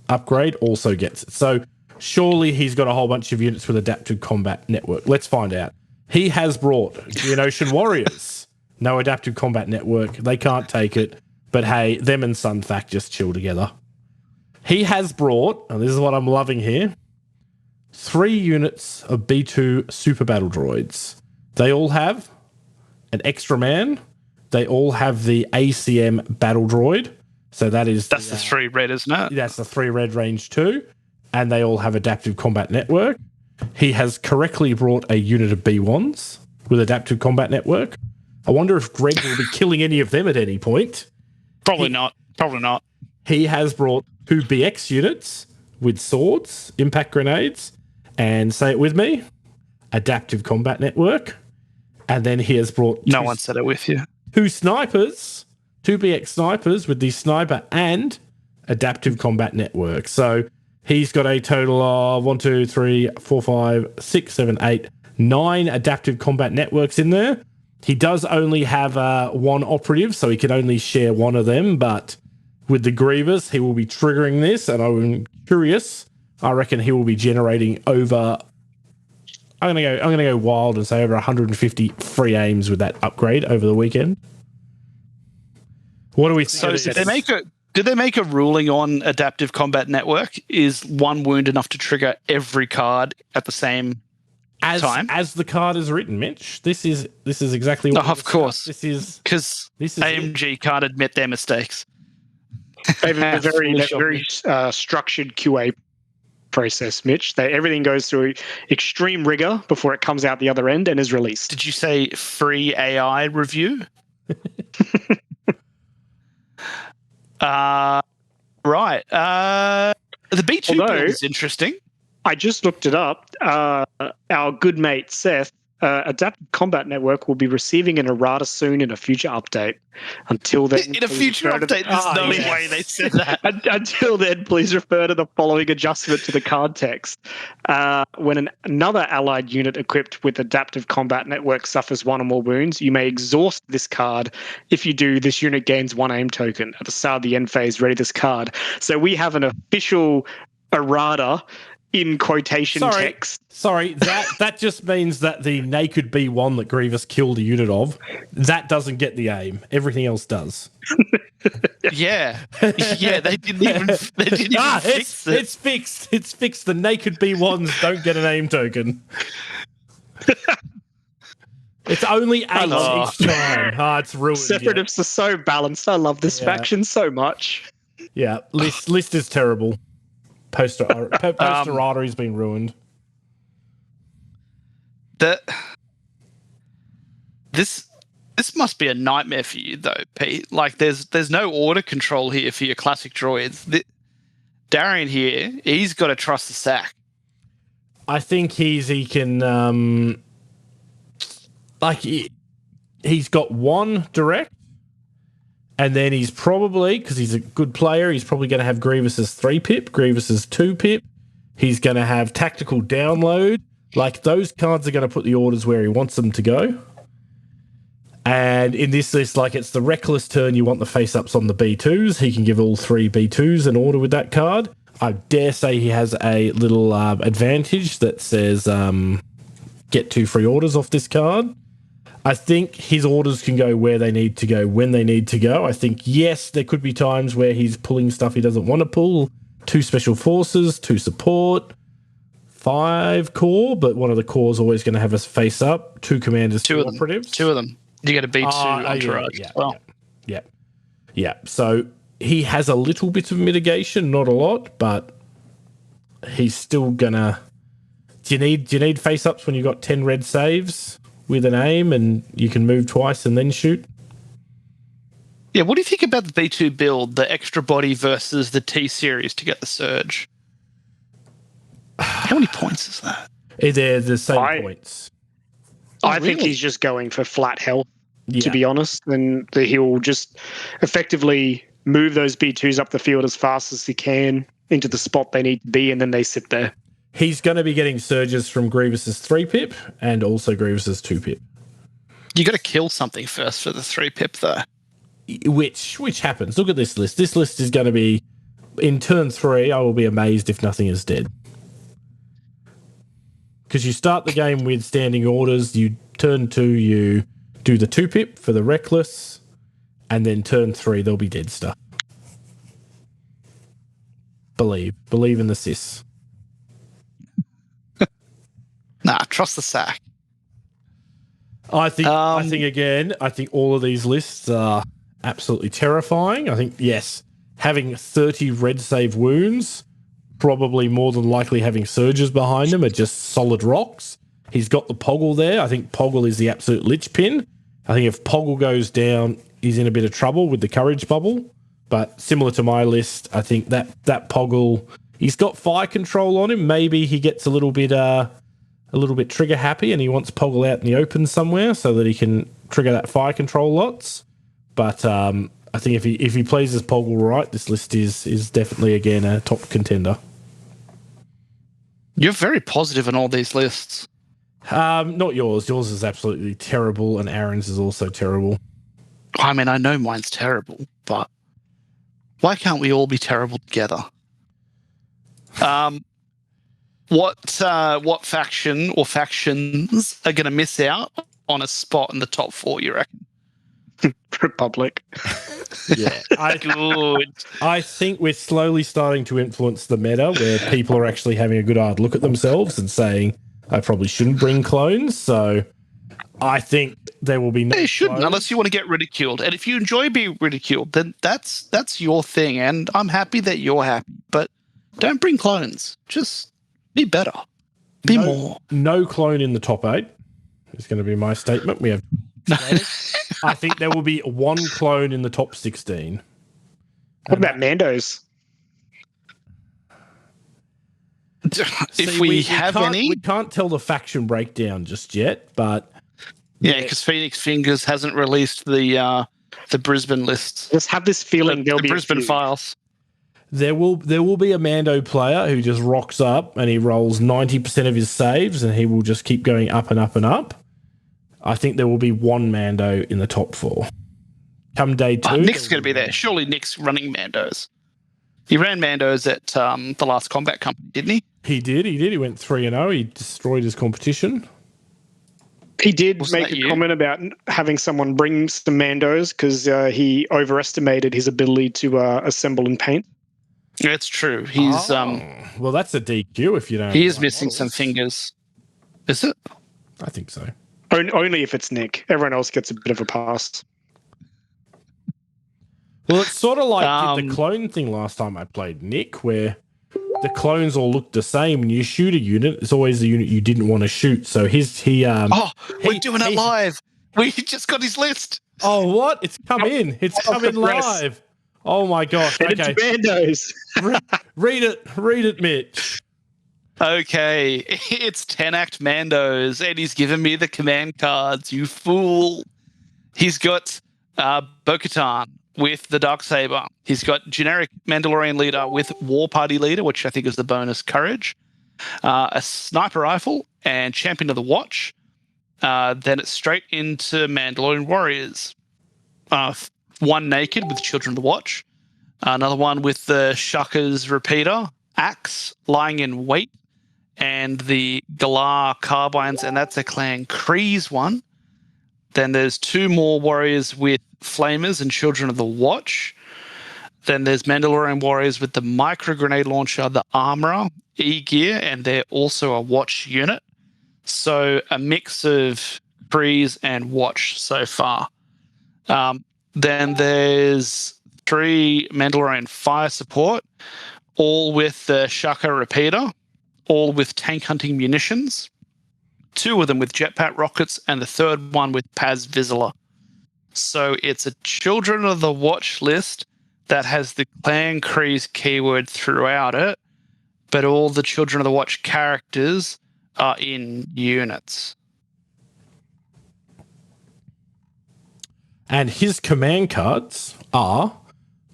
upgrade also gets it. So surely he's got a whole bunch of units with adaptive combat network. Let's find out. He has brought Geonosian Warriors. No adaptive combat network. They can't take it. But hey, them and Sunfac just chill together. He has brought, and this is what I'm loving here, 3 units of B2 super battle droids. They all have an extra man. They all have the ACM battle droid. So that's the 3 red, isn't it? That's the 3 red range 2. And they all have adaptive combat network. He has correctly brought a unit of B1s with adaptive combat network. I wonder if Greg will be killing any of them at any point. Probably not. He has brought 2 BX units with swords, impact grenades, and say it with me, adaptive combat network. And then he has brought no one said it with you. 2 snipers, 2 BX snipers with the sniper and adaptive combat network. So he's got a total of 1, 2, 3, 4, 5, 6, 7, 8, 9 adaptive combat networks in there. He does only have 1 operative, so he can only share 1 of them. But with the Grievous, he will be triggering this, and I'm curious. I reckon he will be generating over. I'm gonna go wild and say over 150 free aims with that upgrade over the weekend. What do we think? So did they make a ruling on adaptive combat network? Is 1 wound enough to trigger every card at the same time? As the card is written, Mitch. This is exactly what. Of course. This is AMG can't admit their mistakes. They have a very structured QA process, Mitch. Everything goes through extreme rigor before it comes out the other end and is released. Did you say free AI review? Right. The B2 build is interesting. I just looked it up. Our good mate Seth Adaptive Combat Network will be receiving an errata soon in a future update. Until then, In a please future refer to the- update, there's no way they said that. Until then, please refer to the following adjustment to the card text. When another allied unit equipped with Adaptive Combat Network suffers one or more wounds, you may exhaust this card. If you do, this unit gains one aim token. At the start of the end phase, ready this card. So we have an official errata in quotation text. Sorry, that just means that the naked B1 that Grievous killed a unit of, that doesn't get the aim. Everything else does. Yeah, they didn't even fix it. It's fixed. It's fixed. The naked B1s don't get an aim token. It's only 8 each time. It's ruined. Separatists are so balanced. I love this faction so much. Yeah, list is terrible. Poster errata has been ruined. This must be a nightmare for you though, Pete. Like there's no order control here for your classic droids. Darian here, he's got to trust the sack. I think he can he's got one direct. And then he's probably, because he's a good player, he's probably going to have Grievous's 3-pip, Grievous's 2-pip. He's going to have tactical download. Like, those cards are going to put the orders where he wants them to go. And in this list, like, it's the reckless turn, you want the face-ups on the B2s. He can give all 3 B2s an order with that card. I dare say he has a little advantage that says get 2 free orders off this card. I think his orders can go where they need to go, when they need to go. I think, yes, there could be times where he's pulling stuff he doesn't want to pull. 2 special forces, 2 support, 5 core, but one of the core is always going to have us face up. 2 commanders, 2 operatives. 2 of them. You get a B2 entourage. Yeah. So he has a little bit of mitigation, not a lot, but he's still going to... Do you need face ups when you've got 10 red saves with an aim and you can move twice and then shoot? Yeah, what do you think about the B2 build, the extra body versus the T series to get the surge? How many points is that? They're the same points. I think he's just going for flat health, to be honest. And he'll just effectively move those B2s up the field as fast as he can into the spot they need to be, and then they sit there. He's going to be getting surges from Grievous's 3-pip and also Grievous's 2-pip. You got to kill something first for the 3-pip, though. Which happens. Look at this list. This list is going to be, in turn 3, I will be amazed if nothing is dead. Because you start the game with standing orders, you turn 2, you do the 2-pip for the reckless, and then turn 3, there'll be dead stuff. Believe in the sis. Nah, trust the sack. I think all of these lists are absolutely terrifying. I think, yes, having 30 red save wounds, probably more than likely having surges behind them are just solid rocks. He's got the Poggle there. I think Poggle is the absolute linchpin. I think if Poggle goes down, he's in a bit of trouble with the courage bubble. But similar to my list, I think that Poggle, he's got fire control on him. Maybe he gets a little bit trigger happy and he wants Poggle out in the open somewhere so that he can trigger that fire control lots. But I think if he plays as Poggle right, this list is definitely, again, a top contender. You're very positive in all these lists. Not yours. Yours is absolutely terrible and Aaron's is also terrible. I mean, I know mine's terrible, but why can't we all be terrible together? What faction or factions are going to miss out on a spot in the top 4, you reckon? Republic. Yeah. I think we're slowly starting to influence the meta where people are actually having a good hard look at themselves and saying, I probably shouldn't bring clones. So I think there will be no. You shouldn't, clones. unless you want to get ridiculed. And if you enjoy being ridiculed, then that's your thing. And I'm happy that you're happy. But don't bring clones. Just be better. Be more. No clone in the top 8 is going to be my statement. We have. I think there will be 1 clone in the top 16. What about Mandos? if we have any. We can't tell the faction breakdown just yet, but yeah, because Phoenix Fingers hasn't released the Brisbane lists. Just have this feeling there'll the be Brisbane a few. files. there will be a Mando player who just rocks up and he rolls 90% of his saves and he will just keep going up and up and up. I think there will be one Mando in the top 4. Come day 2. Nick's going to be there. Surely Nick's running Mandos. He ran Mandos at the last combat company, didn't he? He did. He went 3-0. He destroyed his competition. He did Wasn't make that a you? comment about having someone bring some Mandos because he overestimated his ability to assemble and paint. It's true. He's well, that's a DQ if you don't. he is like missing models. some fingers. Is it? I think so. Only if it's Nick. Everyone else gets a bit of a pass. Well, it's sort of like did the clone thing last time I played Nick, where the clones all look the same. When you shoot a unit, it's always the unit you didn't want to shoot. So we're doing it live. We just got his list. Oh, what? It's come in. It's come in press. live. Oh my gosh. And Okay. it's Mandos. Read it, Mitch. Okay, it's 10-act Mandos, and he's given me the command cards, you fool. He's got Bo-Katan with the Darksaber. He's got generic Mandalorian leader with War Party leader, which I think is the bonus courage, a sniper rifle, and Champion of the Watch. Then it's straight into Mandalorian warriors. One naked with Children of the Watch. Another one with the Shuckers repeater, axe, lying in wait, and the Galar carbines, and that's a Clan Kreese one. Then there's 2 more warriors with flamers and Children of the Watch. Then there's Mandalorian warriors with the micro grenade launcher, the armorer, E-gear, and they're also a watch unit. So a mix of Kreese and watch so far. Then there's 3 Mandalorian fire support, all with the Shaka repeater, all with tank hunting munitions. 2 of them with jetpack rockets, and the 3rd one with Paz Vizsla. So it's a Children of the Watch list that has the Clan Kreese keyword throughout it, but all the Children of the Watch characters are in units. And his command cards are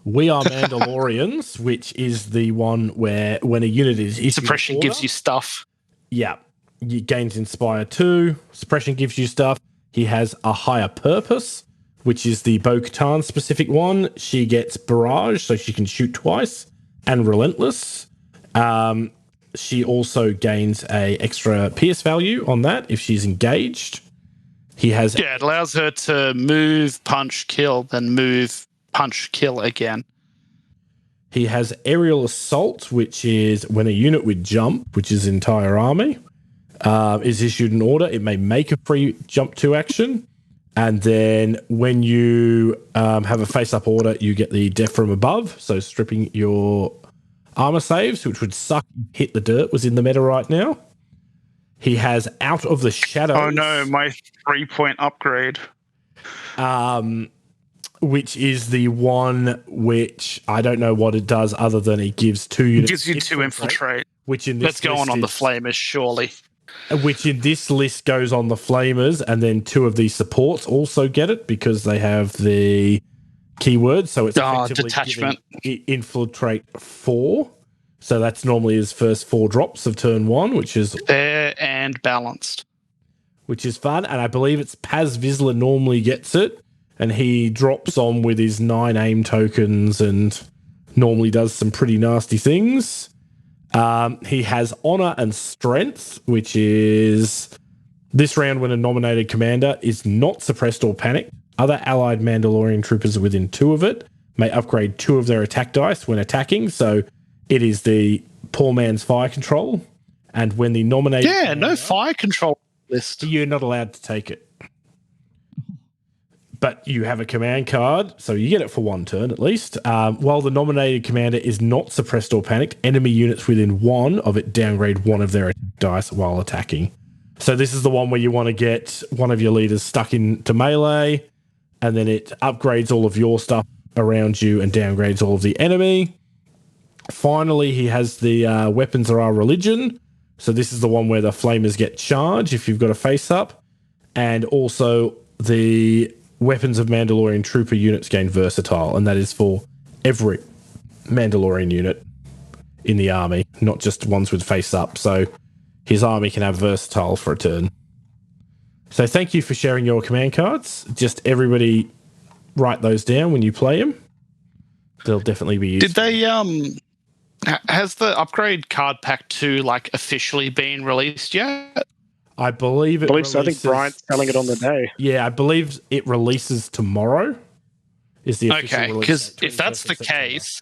We Are Mandalorians, which is the one where when a unit is issued Suppression order, gives you stuff. Yeah. You gains Inspire 2. Suppression gives you stuff. He has a Higher Purpose, which is the Bo-Katan specific one. She gets Barrage, so she can shoot twice, and Relentless. She also gains a extra Pierce value on that if she's engaged. He has... Yeah, it allows her to move, punch, kill, then move, punch, kill again. He has Aerial Assault, which is when a unit with jump, which is entire army, is issued an order, it may make a free jump 2 action. And then when you have a face-up order, you get the Death from Above, so stripping your armor saves, which would suck. Hit the dirt was in the meta right now. He has Out of the Shadows. Oh no, my 3-point upgrade. Which is the one which I don't know what it does other than it gives 2 units. It gives you 2 infiltrate. Which in this Let's go on the flamers, surely. Which in this list goes on the flamers, and then 2 of these supports also get it because they have the keyword. So it's effectively detachment. Infiltrate 4. So that's normally his first 4 drops of turn 1, which is fair and balanced. Which is fun. And I believe it's Paz Vizsla normally gets it. And he drops on with his 9 aim tokens and normally does some pretty nasty things. He has Honor and Strength, which is this round when a nominated commander is not suppressed or panicked. Other allied Mandalorian troopers within 2 of it may upgrade 2 of their attack dice when attacking. So it is the poor man's fire control. And when the nominated... Yeah, no fire control list. You're not allowed to take it. But you have a command card, so you get it for 1 turn at least. While the nominated commander is not suppressed or panicked, enemy units within 1 of it downgrade 1 of their attack dice while attacking. So this is the one where you want to get one of your leaders stuck into melee, and then it upgrades all of your stuff around you and downgrades all of the enemy. Finally, he has the weapons are our religion. So this is the one where the flamers get charged if you've got a face up. And also the weapons of Mandalorian trooper units gain versatile. And that is for every Mandalorian unit in the army, not just ones with face up. So his army can have versatile for a turn. So thank you for sharing your command cards. Just everybody write those down when you play them. They'll definitely be useful. Did they has the upgrade card pack 2 like officially been released yet? I believe it releases, so. I think Bryant's selling it on the day. Yeah, I believe it releases tomorrow. Is the official okay? release Because date, if that's 21st the of September. case,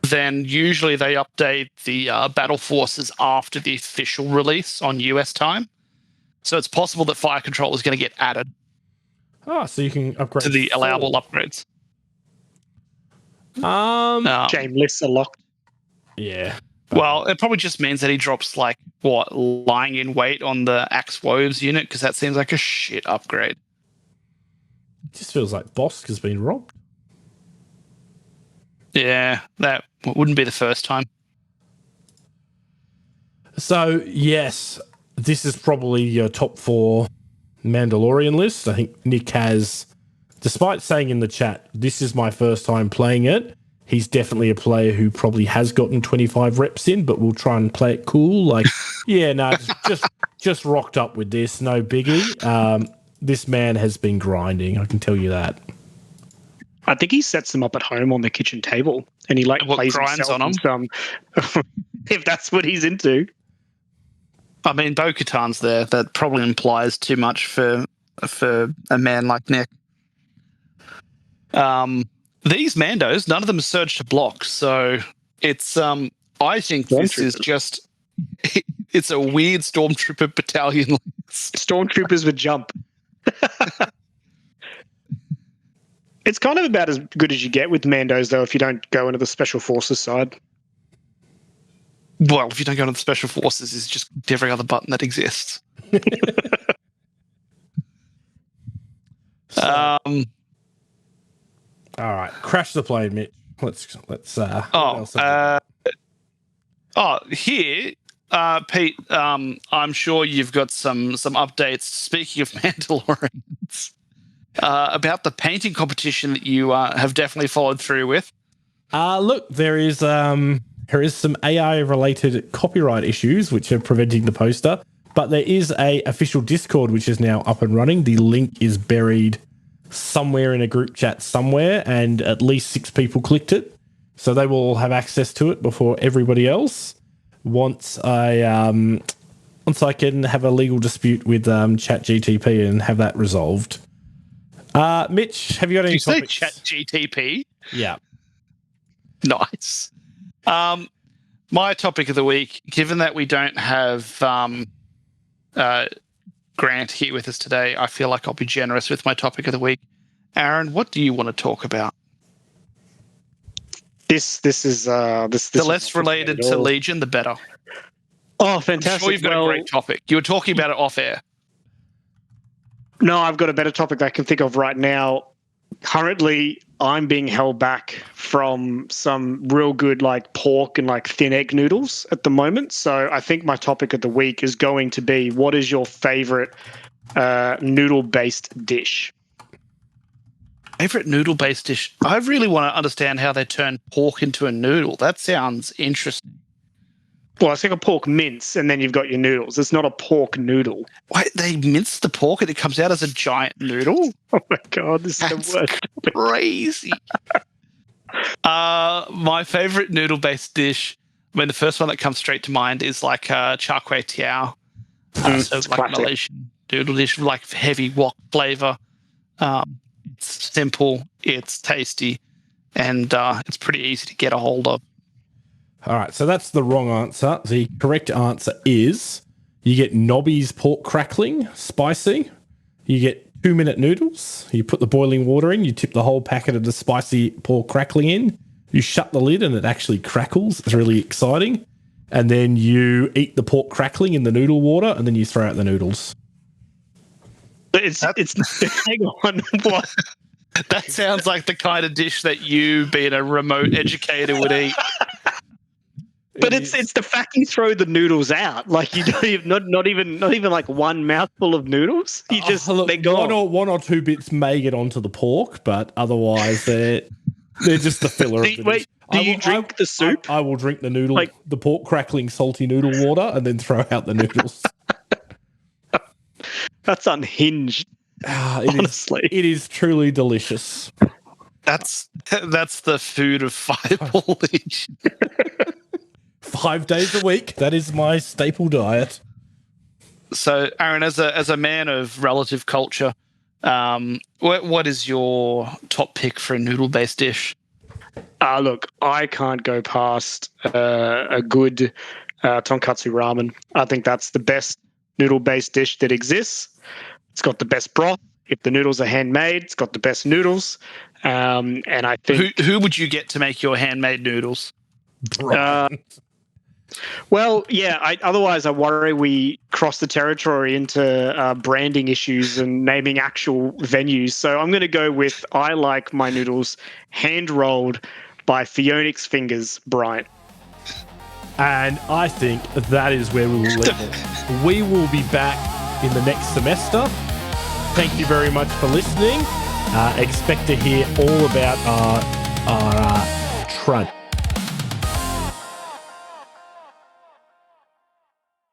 then usually they update the battle forces after the official release on US time. So it's possible that fire control is going to get added So you can upgrade to the 4. allowable upgrades. Game lists are locked. Yeah. Well, it probably just means that he drops like lying in wait on the Axe Woves unit, because that seems like a shit upgrade. It just feels like Bosk has been robbed. Yeah, that wouldn't be the first time. So yes, this is probably your top 4 Mandalorian list. I think Nick has, despite saying in the chat, this is my first time playing it, he's definitely a player who probably has gotten 25 reps in, but we'll try and play it cool. Like, yeah, no, just rocked up with this, no biggie. This man has been grinding, I can tell you that. I think he sets them up at home on the kitchen table, and he plays grinds himself on them. If that's what he's into. I mean, Bo-Katan's there. That probably implies too much for a man like Nick. These Mandos, none of them surge to block, so it's I think this is just it's a weird Stormtrooper battalion list. Stormtroopers would jump. It's kind of about as good as you get with Mandos, though, if you don't go into the Special Forces side. Well, if you don't go into the Special Forces, it's just every other button that exists. All right, crash the plane, Mitch. Let's. Here, Pete. I'm sure you've got some updates. Speaking of Mandalorians, about the painting competition that you have definitely followed through with. Look, there is some AI related copyright issues which are preventing the poster, but there is a official Discord which is now up and running. The link is buried somewhere in a group chat somewhere, and at least 6 people clicked it, so they will have access to it before everybody else. Once I can have a legal dispute with ChatGTP and have that resolved. Mitch, have you got any topics? Say ChatGTP? Yeah. Nice. My topic of the week, given that we don't have Grant here with us today, I feel like I'll be generous with my topic of the week. Aaron, what do you want to talk about? This is the less related to Legion, the better. Oh, fantastic! I'm sure you've got a great topic. You were talking about it off air. No, I've got a better topic that I can think of right now. Currently, I'm being held back from some real good like pork and like thin egg noodles at the moment. So I think my topic of the week is going to be, what is your favorite noodle-based dish? Favorite noodle-based dish? I really want to understand how they turn pork into a noodle. That sounds interesting. Well, it's like a pork mince, and then you've got your noodles. It's not a pork noodle. Wait, they mince the pork and it comes out as a giant noodle? Oh my God, this is the worst. Crazy. My favorite noodle-based dish, I mean, the first one that comes straight to mind is like char kway teow. So like classic. Malaysian noodle dish, like heavy wok flavor. It's simple, it's tasty, and it's pretty easy to get a hold of. All right, so that's the wrong answer. The correct answer is you get Nobby's pork crackling, spicy. You get 2-minute noodles. You put the boiling water in. You tip the whole packet of the spicy pork crackling in. You shut the lid and it actually crackles. It's really exciting. And then you eat the pork crackling in the noodle water, and then you throw out the noodles. It's hang on, what? That sounds like the kind of dish that you, being a remote educator, would eat. But it's the fact you throw the noodles out. Like you don't even not even like one mouthful of noodles. You just look, they're gone. one or two bits may get onto the pork, but otherwise they're just the filler of the dish. Do you drink the soup? I will drink the noodle, the pork crackling salty noodle water, and then throw out the noodles. That's unhinged. Honestly, it is truly delicious. That's the food of Fireball Legion. 5 days a week. That is my staple diet. So, Aaron, as a man of relative culture, what is your top pick for a noodle-based dish? Look, I can't go past a good tonkatsu ramen. I think that's the best noodle-based dish that exists. It's got the best broth. If the noodles are handmade, it's got the best noodles. And I think who would you get to make your handmade noodles? Well, yeah. Otherwise, I worry we cross the territory into branding issues and naming actual venues. So I'm going to go with I like my noodles hand rolled by Phoenix Fingers, Bryant. And I think that is where we will leave it. We will be back in the next semester. Thank you very much for listening. Expect to hear all about our